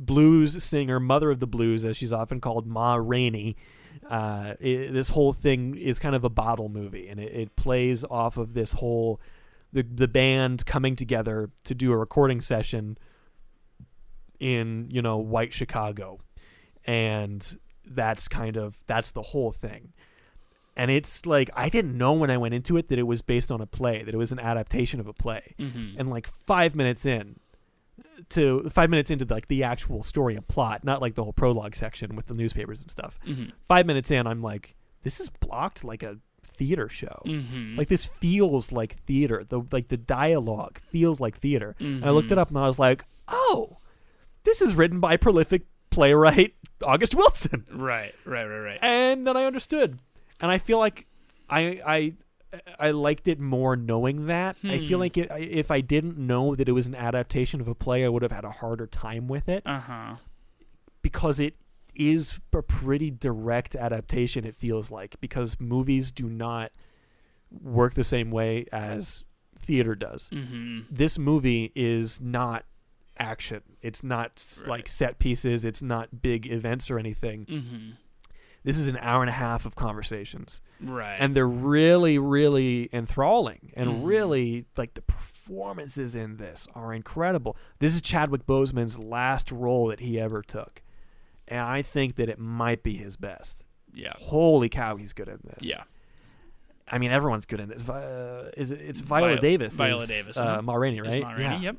blues singer, mother of the blues, as she's often called, Ma Rainey. This whole thing is kind of a bottle movie, and it plays off of this whole the band coming together to do a recording session in white Chicago, and that's the whole thing. And it's like, I didn't know when I went into it that it was based on a play, that it was an adaptation of a play. And like 5 minutes into like the actual story and plot, not like the whole prologue section with the newspapers and stuff. 5 minutes in, I'm like, this is blocked like a theater show. Like this feels like theater. The dialogue feels like theater. And I looked it up and I was like, oh, this is written by prolific playwright August Wilson. Right. And then I understood. And I feel like I liked it more knowing that. I feel like if I didn't know that it was an adaptation of a play, I would have had a harder time with it. Because it is a pretty direct adaptation, it feels like, because movies do not work the same way as theater does. This movie is not action. It's not like set pieces. It's not big events or anything. This is an hour and a half of conversations. Right. And they're really, really enthralling. And really, like, the performances in this are incredible. This is Chadwick Boseman's last role that he ever took. And I think that it might be his best. Yeah. Holy cow, he's good in this. Yeah. I mean, everyone's good in this. It's Viola Davis. Viola Davis. Ma Rainey, right? Ma Rainey, yep.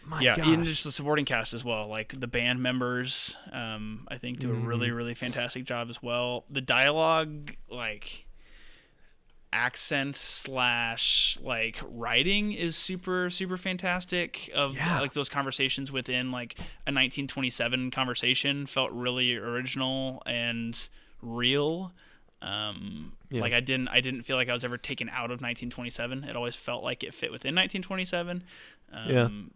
My gosh. Even just the supporting cast as well, like the band members, I think do a really, really fantastic job as well. The dialogue, like accent / like writing is super, super fantastic. Like those conversations within like a 1927 conversation felt really original and real. Like I didn't feel like I was ever taken out of 1927. It always felt like it fit within 1927,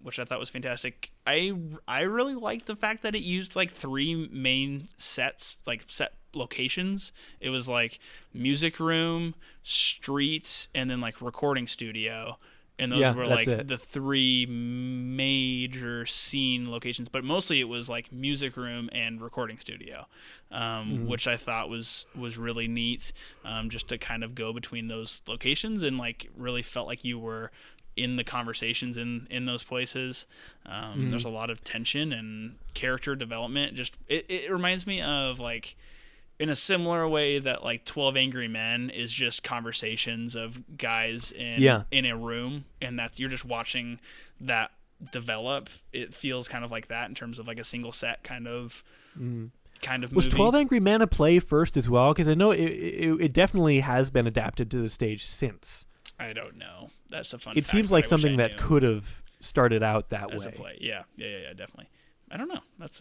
which I thought was fantastic. I really liked the fact that it used like 3 main set locations. It was like music room, street, and then like recording studio. And those were like it. the 3 major scene locations, but mostly it was like music room and recording studio, which I thought was really neat, just to kind of go between those locations and like really felt like you were in the conversations in those places. There's a lot of tension and character development. Just it reminds me of like, in a similar way that like 12 Angry Men is just conversations of guys in a room, and that's, you're just watching that develop. It feels kind of like that in terms of like a single set kind of movie. Was 12 Angry Men a play first as well? Because I know it definitely has been adapted to the stage since. I don't know. That's a fun It fact, seems but like I wish something I that knew. could have started out that As way. a play. Yeah, definitely. I don't know. That's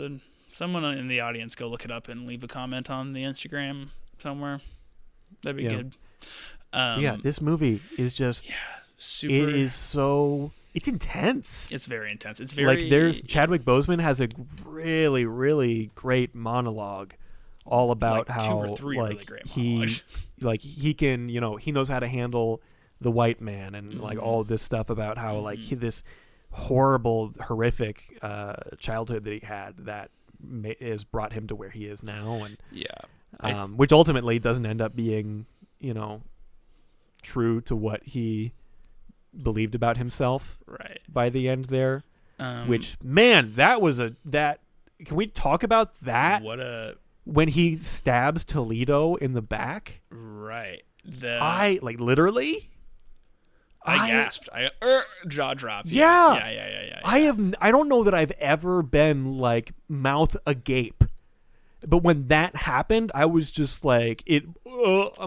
someone in the audience go look it up and leave a comment on the Instagram somewhere. That'd be good. This movie is just super. It is so. It's intense. It's very intense. It's very like there's Chadwick Boseman has a really really great monologue, all about like 2 how or 3 like really great monologues. he can he knows how to handle the white man and like all this stuff about how like this horrible horrific childhood that he had that has brought him to where he is now, and which ultimately doesn't end up being true to what he believed about himself right by the end there. Which, man, that was can we talk about that? When he stabs Toledo in the back, right? I like literally. I gasped. Jaw dropped. Yeah. I don't know that I've ever been like mouth agape, but when that happened, I was just like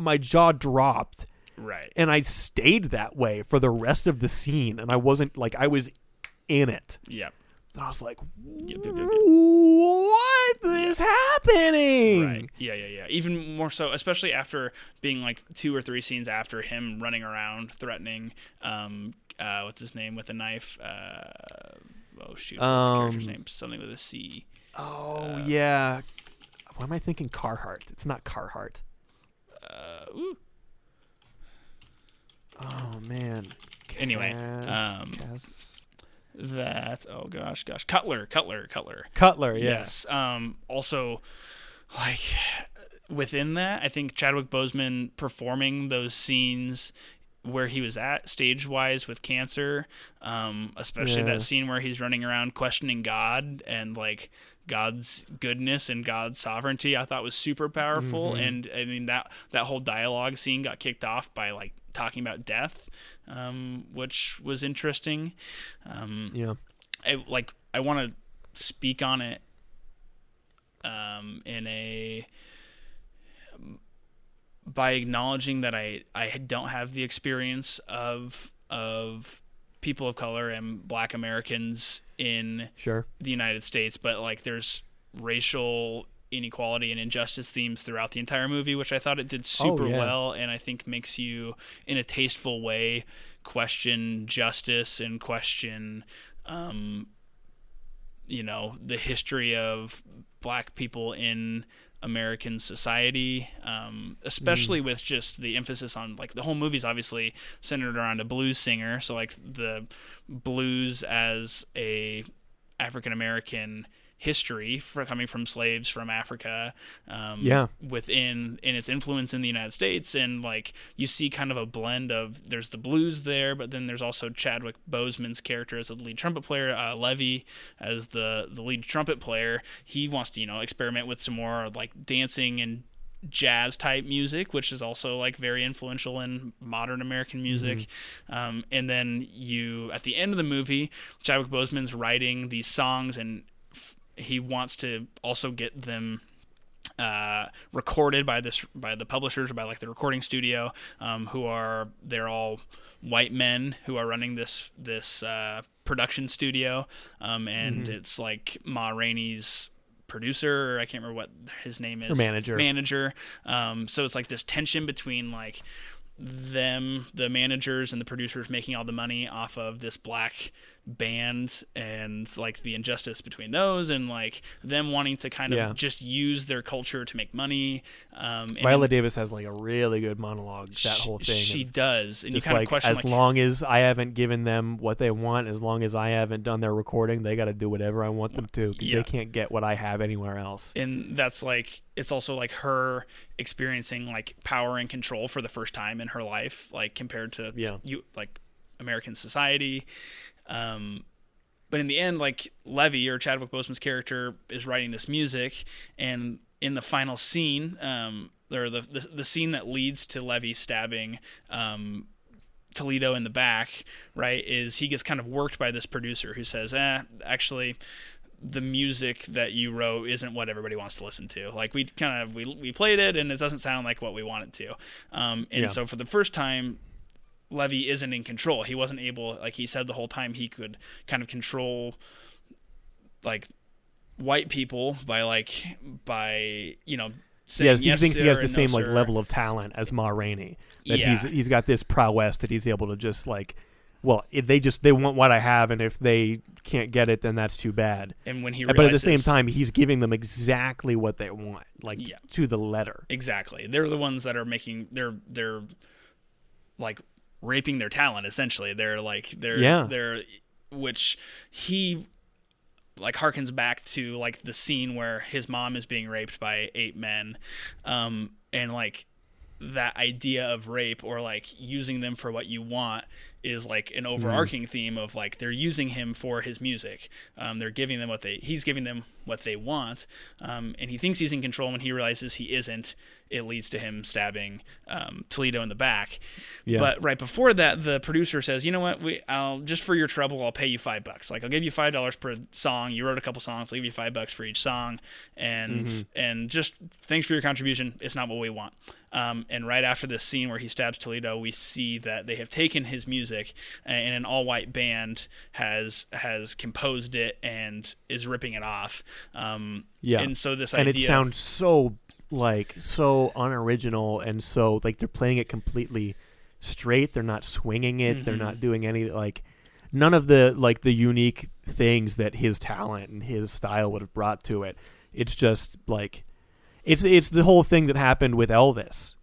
my jaw dropped. Right. And I stayed that way for the rest of the scene, and I wasn't like I was in it. Yep. And I was like, Yep. what is happening? Right. Yeah. Even more so, especially after being like 2 or 3 scenes after him running around threatening, what's his name with a knife? What's his character's name? Something with a C. Oh, yeah. Why am I thinking Carhartt? It's not Carhartt. Ooh. Oh, man. Anyway. That Cutler, yeah. Yes. Also, like within that, I think Chadwick Boseman performing those scenes where he was at stage wise with cancer, especially that scene where he's running around questioning God and like God's goodness and God's sovereignty, I thought was super powerful. And I mean that whole dialogue scene got kicked off by like talking about death, which was interesting. I want to speak on it by acknowledging that I don't have the experience of people of color and Black Americans in the United States, but like there's racial inequality and injustice themes throughout the entire movie, which I thought it did super well, and I think makes you, in a tasteful way, question justice and question, the history of Black people in American society, especially with just the emphasis on like the whole movie's obviously centered around a blues singer, so like the blues as a African American history for coming from slaves from Africa, within in its influence in the United States, and like you see kind of a blend of there's the blues there, but then there's also Chadwick Boseman's character as the lead trumpet player, Levy as the lead trumpet player. He wants to experiment with some more like dancing and jazz type music, which is also like very influential in modern American music. And then at the end of the movie, Chadwick Boseman's writing these songs, and he wants to also get them recorded by the publishers or by like the recording studio, they're all white men who are running this production studio, and it's like Ma Rainey's producer, or I can't remember what his name is, or manager. So it's like this tension between like them, the managers and the producers, making all the money off of this Black bands and like the injustice between those, and like them wanting to kind of just use their culture to make money. Viola Davis has like a really good monologue. That whole thing. She does, and you just kind like, of question, as long as I haven't given them what they want, as long as I haven't done their recording, they got to do whatever I want them to, because they can't get what I have anywhere else. And that's like, it's also like her experiencing like power and control for the first time in her life, like compared to like American society. But in the end, like Levy, or Chadwick Boseman's character, is writing this music, and in the final scene, or the scene that leads to Levy stabbing Toledo in the back, right, is he gets kind of worked by this producer who says, actually, the music that you wrote isn't what everybody wants to listen to. Like, we played it, and it doesn't sound like what we want it to. So for the first time, Levy isn't in control. He wasn't able, like he said the whole time, he could kind of control like white people by saying he thinks he has the same like level of talent as Ma Rainey. That he's got this prowess that he's able to just like, well, they want what I have, and if they can't get it, then that's too bad. And when he but at the same time, he's giving them exactly what they want, like to the letter. Exactly. They're the ones that are making they're like raping their talent, essentially. They're which he like harkens back to like the scene where his mom is being raped by 8 men, and like that idea of rape, or like using them for what you want, is like an overarching theme of like they're using him for his music. They're giving them he's giving them what they want, and he thinks he's in control. When he realizes he isn't, it leads to him stabbing Toledo in the back. But right before that, the producer says, you know what, I'll just for your trouble, I'll pay you $5. Like, I'll give you $5 per song. You wrote a couple songs, I'll give you $5 for each song, and just thanks for your contribution. It's not what we want. And right after this scene where he stabs Toledo, we see that they have taken his music, and an all-white band has composed it and is ripping it off. And so this idea, and it sounds so unoriginal, and so like they're playing it completely straight. They're not swinging it. They're not doing any like none of the like the unique things that his talent and his style would have brought to it. It's just like it's the whole thing that happened with Elvis,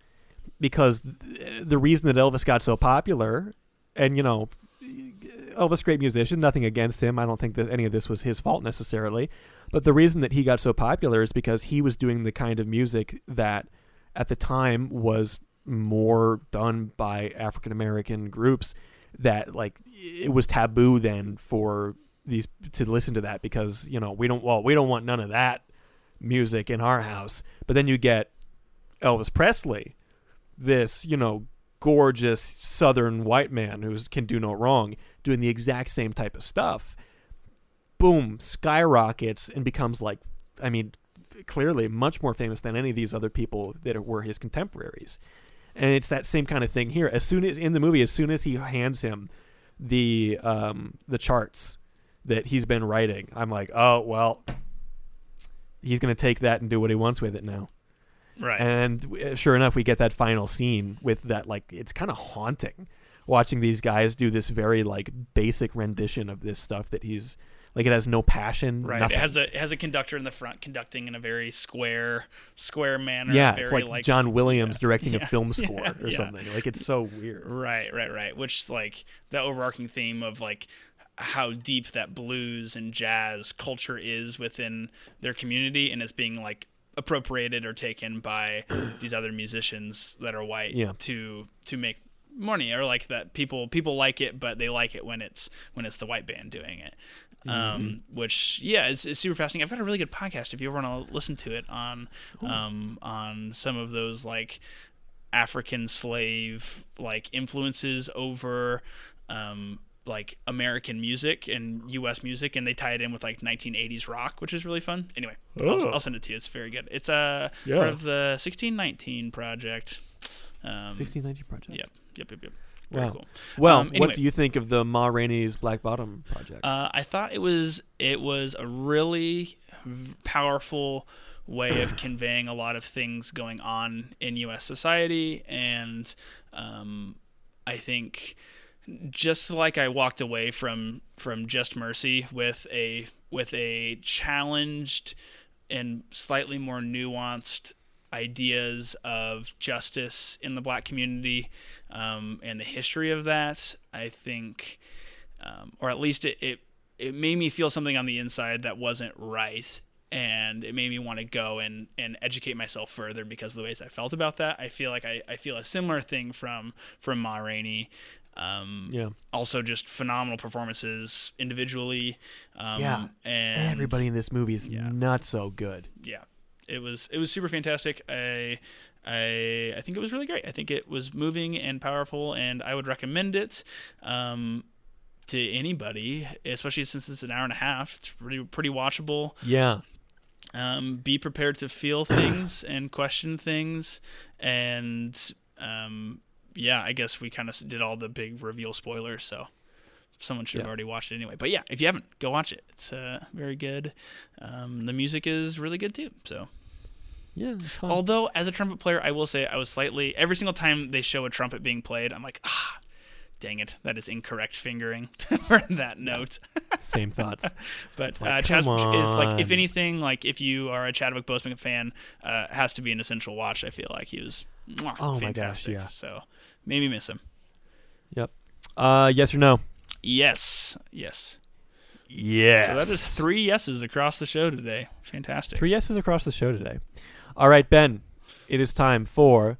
because the reason that Elvis got so popular, and Elvis, great musician, nothing against him. I don't think that any of this was his fault necessarily. But the reason that he got so popular is because he was doing the kind of music that at the time was more done by African American groups, that like it was taboo then for these to listen to that, because we don't want none of that music in our house. But then you get Elvis Presley, this gorgeous Southern white man who can do no wrong, doing the exact same type of stuff. Boom, skyrockets and becomes like, clearly much more famous than any of these other people that were his contemporaries. And it's that same kind of thing here. As soon as in the movie, as soon as he hands him the charts that he's been writing, I'm like, oh well, he's gonna take that and do what he wants with it now. Right. And sure enough, we get that final scene with that, like, it's kind of haunting watching these guys do this very like basic rendition of this stuff that he's like, it has no passion. Right. Nothing. It has a conductor in the front conducting in a very square manner. Yeah, very, it's like John Williams directing a film score or something. Like, it's so weird. Right. Which, like, the overarching theme of like how deep that blues and jazz culture is within their community, and it's being like appropriated or taken by these other musicians that are white to make money, or like that people like it, but they like it when it's the white band doing it. Which is super fascinating. I've got a really good podcast if you ever want to listen to it on some of those like African slave like influences over like American music and U.S. music, and they tie it in with like 1980s rock, which is really fun. Anyway, I'll send it to you. It's very good. It's part of the 1619 project. 1619 project. Yep. Very cool. Well, anyway, what do you think of the Ma Rainey's Black Bottom project? I thought it was a really powerful way of conveying a lot of things going on in U.S. society, and I think just like I walked away from Just Mercy with a challenged and slightly more nuanced ideas of justice in the Black community, and the history of that, I think, or at least it made me feel something on the inside that wasn't right, and it made me want to go and educate myself further because of the ways I felt about that. I feel like I feel a similar thing from Ma Rainey. Also just phenomenal performances individually. And everybody in this movie is not so good. Yeah. It was super fantastic. I think it was really great. I think it was moving and powerful, and I would recommend it to anybody, especially since it's an hour and a half. It's pretty watchable. Yeah. Be prepared to feel things and question things, and I guess we kind of did all the big reveal spoilers, so someone should have already watched it anyway. But yeah, if you haven't, go watch it. It's very good. The music is really good too. So yeah, it's fun. Although as a trumpet player, I will say I was slightly, every single time they show a trumpet being played, I'm like, dang it, that is incorrect fingering for that note. Same thoughts. But Chadwick is like, if anything, like if you are a Chadwick Boseman fan, has to be an essential watch. I feel like he was fantastic. My gosh, yeah. So maybe miss him. Yep. Yes or no? Yes. Yes. So that is 3 yeses across the show today. Fantastic. 3 yeses across the show today. All right, Ben, it is time for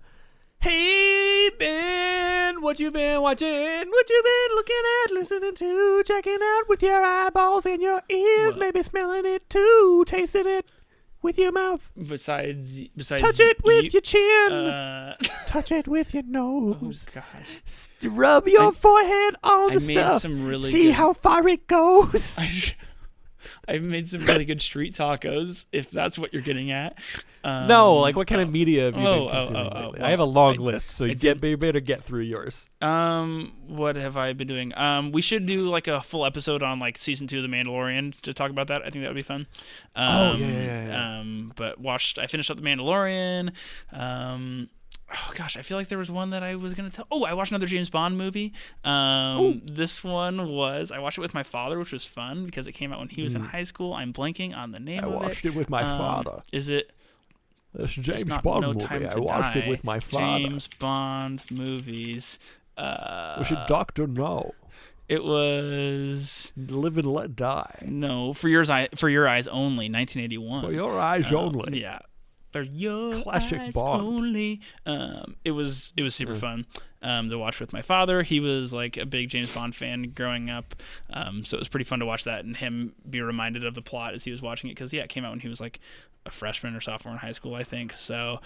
Hey Ben, what you been watching? What you been looking at, listening to, checking out with your eyeballs and your ears, maybe smelling it too, tasting it with your mouth. Besides touch it with your chin. Touch it with your nose. Oh gosh. Rub your forehead on the stuff. See how far it goes. I've made some really good street tacos, if that's what you're getting at. No, like what kind of media have you been consuming lately? Well, I have a long list, so you better get through yours. What have I been doing? We should do like a full episode on like season 2 of The Mandalorian to talk about that. I think that would be fun. Yeah. But I finished up The Mandalorian. Oh gosh, I feel like there was one that I was gonna tell. Oh, I watched another James Bond movie. This one I watched it with my father, which was fun because it came out when he was in high school. I'm blanking on the name of it. I watched it with my father. Is it? This James Bond movie. I watched it with my father. James Bond movies. Was it Dr. No? It was Live and Let Die. No, For Your Eyes Only, 1981. For Your Eyes Only. Yeah. For your classic eyes Bond. Only. It was super fun to watch with my father. He was like a big James Bond fan growing up, so it was pretty fun to watch that and him be reminded of the plot as he was watching it because it came out when he was like a freshman or sophomore in high school, I think. So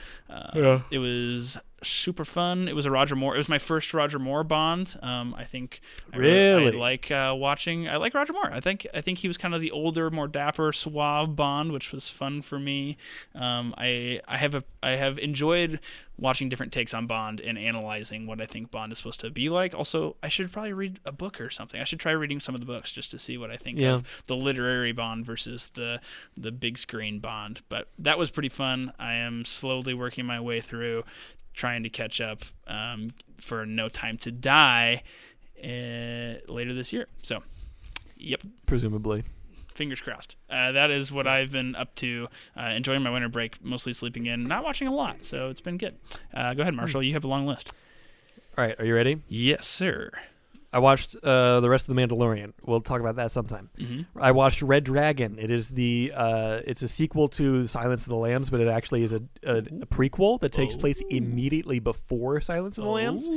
it was super fun. It was a Roger Moore. It was my first Roger Moore Bond. I think I like watching. I like Roger Moore. I think he was kind of the older, more dapper, suave Bond, which was fun for me. I have enjoyed watching different takes on Bond and analyzing what I think Bond is supposed to be like. Also, I should probably read a book or something. I should try reading some of the books just to see what I think of the literary Bond versus the big screen Bond. But that was pretty fun. I am slowly working my way through trying to catch up for No Time to Die later this year. So, yep. Presumably. Fingers crossed. That is what I've been up to, enjoying my winter break, mostly sleeping in, not watching a lot, so it's been good. Go ahead, Marshall. You have a long list. All right. Are you ready? Yes, sir. I watched the rest of The Mandalorian. We'll talk about that sometime. Mm-hmm. I watched Red Dragon. It is it's a sequel to Silence of the Lambs, but it actually is a prequel that takes place immediately before Silence of the Lambs.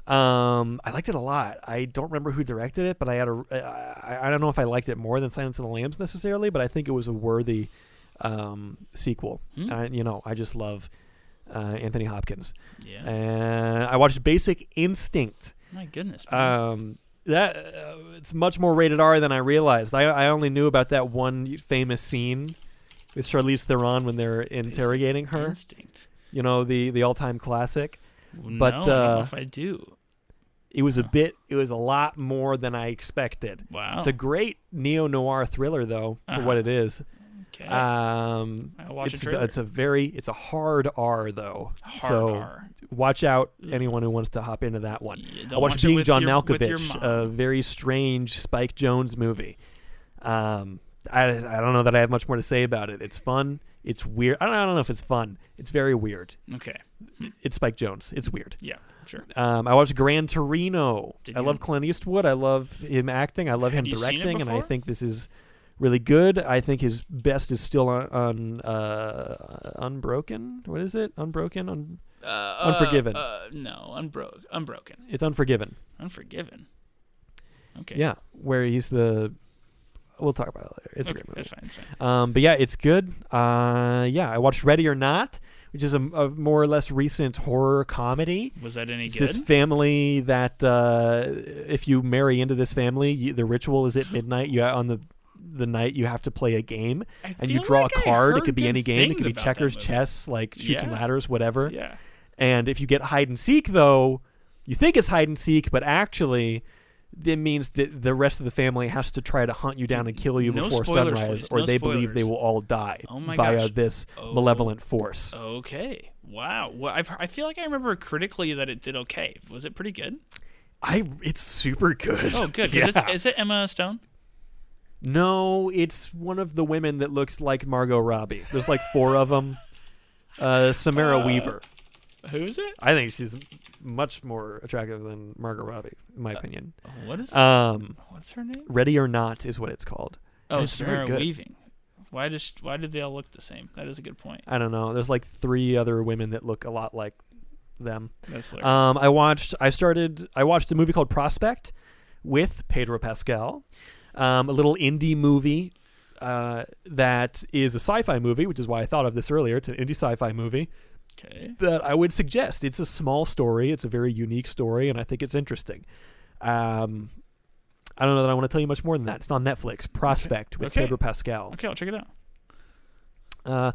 I liked it a lot. I don't remember who directed it, but I don't know if I liked it more than Silence of the Lambs necessarily, but I think it was a worthy sequel. I just love Anthony Hopkins. Yeah. I watched Basic Instinct. My goodness. It's much more rated R than I realized. I only knew about that one famous scene with Charlize Theron when they're interrogating her. Instinct. The all-time classic. But I don't know if I do. It was a lot more than I expected. Wow. It's a great neo-noir thriller though for what it is. Okay. I'll watch a trailer. It's a hard R though. R. Watch out, anyone who wants to hop into that one. I watched Being John Malkovich, a very strange Spike Jonze movie. I don't know that I have much more to say about it. It's fun. It's weird. I don't know if it's fun. It's very weird. Okay. It's Spike Jonze. It's weird. Yeah, sure. I watched Gran Torino. I love Clint Eastwood. I love him acting. I love him directing, and I think this is really good. I think his best is still on Unbroken. What is it? Unbroken? Unforgiven. No, Unbroken. It's Unforgiven. Unforgiven. Okay. Yeah, where he's the... We'll talk about it later. It's a great movie. It's fine. But yeah, it's good. I watched Ready or Not, which is a more or less recent horror comedy. Was that any good? This family that if you marry into this family, the ritual is at midnight. On the night you have to play a game, and you draw a card. It could be any game. It could be checkers, chess, like shooting ladders, whatever. Yeah. And if you get hide and seek, though, you think it's hide and seek, but actually... it means that the rest of the family has to try to hunt you down and kill you before sunrise, or they believe they will all die via this malevolent force. Okay. Wow. Well, I feel like I remember critically that it did okay. Was it pretty good? It's super good. Oh, good. Yeah. Is it Emma Stone? No, it's one of the women that looks like Margot Robbie. There's like 4 of them. Samara Weaver. Who is it? I think she's much more attractive than Margot Robbie, in my opinion. What's her name? Ready or Not is what it's called. Oh, Samara Weaving. Why did they all look the same? That is a good point. I don't know. There's like 3 other women that look a lot like them. That's hilarious. I watched a movie called Prospect with Pedro Pascal. A little indie movie that is a sci-fi movie, which is why I thought of this earlier. It's an indie sci-fi movie. Okay. That I would suggest. It's a small story. It's a very unique story, and I think it's interesting. I don't know that I want to tell you much more than that. It's on Netflix. Prospect with Pedro Pascal. Okay, I'll check it out.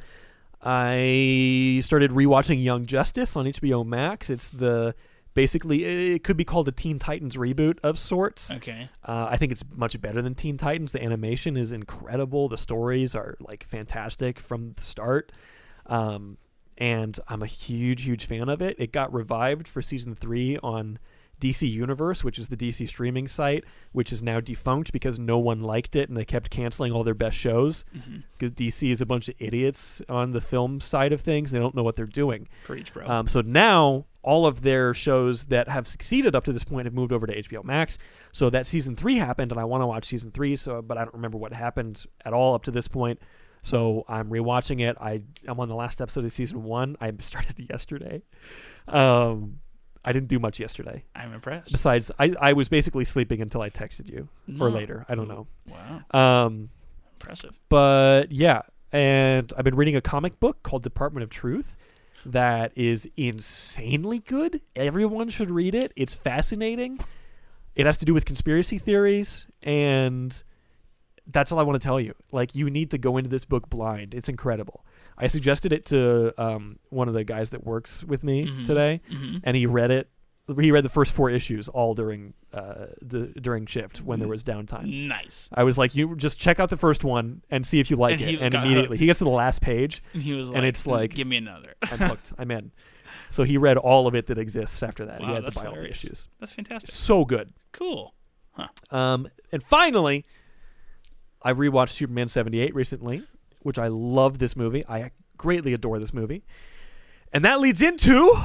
I started rewatching Young Justice on HBO Max. It's basically it could be called a Teen Titans reboot of sorts. Okay. I think it's much better than Teen Titans. The animation is incredible. The stories are like fantastic from the start. And I'm a huge, huge fan of it. It got revived for season 3 on DC Universe, which is the DC streaming site, which is now defunct because no one liked it and they kept canceling all their best shows because DC is a bunch of idiots on the film side of things. They don't know what they're doing. Preach, bro. So now all of their shows that have succeeded up to this point have moved over to HBO Max. So that season 3 happened, and I want to watch season 3. But I don't remember what happened at all up to this point. So I'm rewatching it. I'm on the last episode of season 1. I started yesterday. I didn't do much yesterday. I'm impressed. Besides, I was basically sleeping until I texted you or later. I don't know. Wow. Impressive. But yeah, and I've been reading a comic book called Department of Truth that is insanely good. Everyone should read it. It's fascinating. It has to do with conspiracy theories, and that's all I want to tell you. Like, you need to go into this book blind. It's incredible. I suggested it to one of the guys that works with me today, and he read it. He read the first 4 issues all during shift when there was downtime. Nice. I was like, you just check out the first one and see if you like it. And immediately he gets to the last page, and he was like, and it's like, give me another. I'm hooked. I'm in. So he read all of it that exists after that. Wow, he had to buy hilarious. all the issues. That's fantastic. So good. Cool. Huh. And finally, I rewatched Superman 78 recently, which I love this movie. I greatly adore this movie. And that leads into...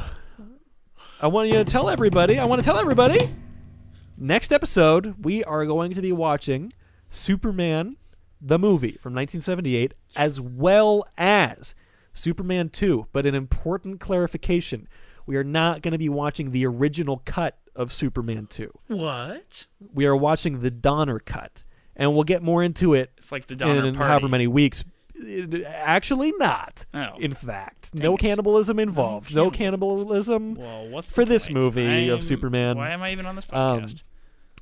I want to tell everybody, next episode, we are going to be watching Superman, the movie from 1978, as well as Superman 2. But an important clarification, we are not going to be watching the original cut of Superman 2. What? We are watching the Donner cut. And we'll get more into it it's like the Donner in party. however many weeks. Actually not. Oh. In fact. No cannibalism involved. No cannibalism for this movie of Superman. Why am I even on this podcast?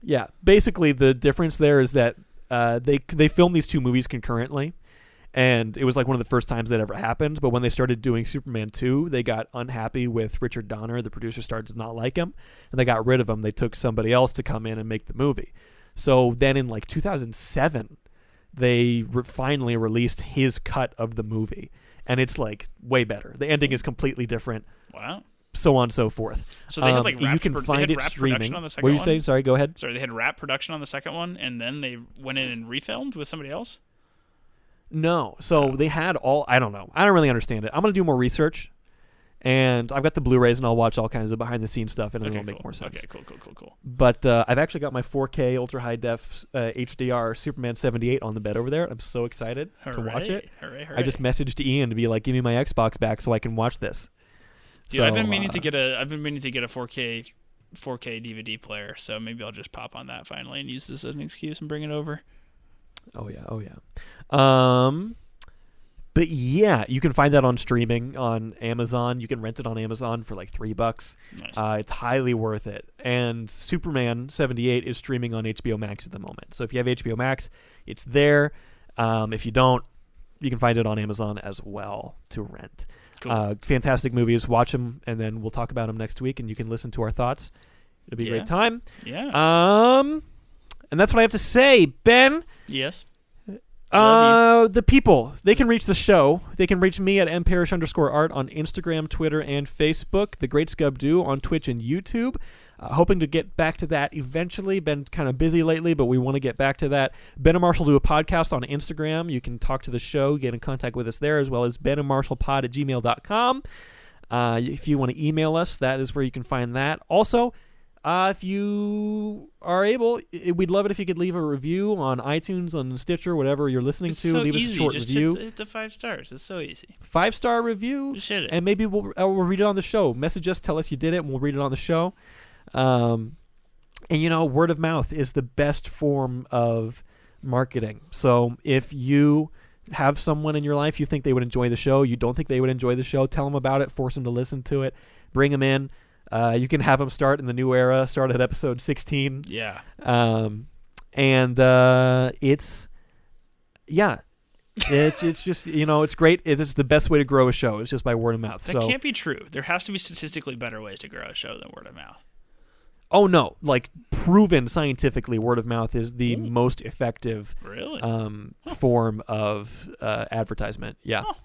Yeah. Basically, the difference there is that they filmed these 2 movies concurrently. And it was like one of the first times that ever happened. But when they started doing Superman 2, they got unhappy with Richard Donner. The producer started to not like him. And they got rid of him. They took somebody else to come in and make the movie. So then in like 2007... they finally released his cut of the movie, and it's like way better. The ending is completely different. Wow. So on and so forth. So they had you can find it streaming. On the second what are you one? saying? Sorry, go ahead. Sorry, they had wrap production on the second one, and then they went in and refilmed with somebody else? No. So they had all... I don't know. I don't really understand it. I'm going to do more research. And I've got the Blu-rays, and I'll watch all kinds of behind-the-scenes stuff, and it'll make more sense. Okay, cool. But I've actually got my 4K ultra-high-def HDR Superman 78 on the bed over there. I'm so excited to watch it. Hooray. I just messaged Ian to be like, give me my Xbox back so I can watch this. Dude, I've been meaning to get a 4K DVD player, so maybe I'll just pop on that finally and use this as an excuse and bring it over. Oh yeah. But yeah, you can find that on streaming on Amazon. You can rent it on Amazon for like $3. Nice. It's highly worth it. And Superman 78 is streaming on HBO Max at the moment. So if you have HBO Max, it's there. If you don't, you can find it on Amazon as well to rent. Cool. Fantastic movies. Watch them, and then we'll talk about them next week, and you can listen to our thoughts. It'll be a great time. Yeah. And that's what I have to say, Ben. Yes. The people, they can reach the show. They can reach me at mparish_art on Instagram, Twitter, and Facebook. The Great Scub Do on Twitch and YouTube. Hoping to get back to that eventually. Been kind of busy lately, but we want to get back to that. Ben and Marshall do a podcast on Instagram. You can talk to the show, get in contact with us there, as well as benandmarshallpod@gmail.com. If you want to email us, that is where you can find that. Also, if you are able, we'd love it if you could leave a review on iTunes, on Stitcher, whatever you're listening to. So leave us a short just review. Hit the 5 stars. It's so easy. 5-star review. Just hit it. And maybe we'll read it on the show. Message us, tell us you did it, and we'll read it on the show. And word of mouth is the best form of marketing. So if you have someone in your life you think they would enjoy the show, you don't think they would enjoy the show, tell them about it, force them to listen to it, bring them in. You can have them start in the new era, start at episode 16. Yeah. It's just, it's great. It's the best way to grow a show. It's just by word of mouth. That can't be true. There has to be statistically better ways to grow a show than word of mouth. Oh, no. Like, proven scientifically, word of mouth is the most effective form of advertisement. Yeah. Oh.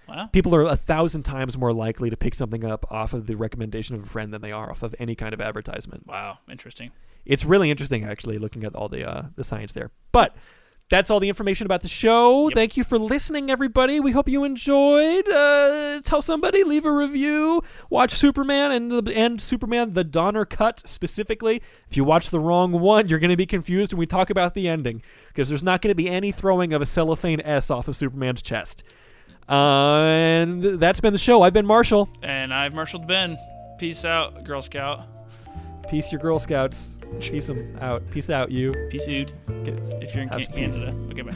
Wow. People are 1,000 times more likely to pick something up off of the recommendation of a friend than they are off of any kind of advertisement. Wow. Interesting. It's really interesting, actually, looking at all the science there. But that's all the information about the show. Yep. Thank you for listening, everybody. We hope you enjoyed. Tell somebody, leave a review. Watch Superman and Superman the Donner Cut specifically. If you watch the wrong one, you're going to be confused when we talk about the ending, because there's not going to be any throwing of a cellophane S off of Superman's chest. And that's been the show. I've been Marshall. And I've marshaled Ben. Peace out, Girl Scout. Peace, your Girl Scouts. Peace them out. Peace out, you. Peace out. If you're in Canada. Okay, bye.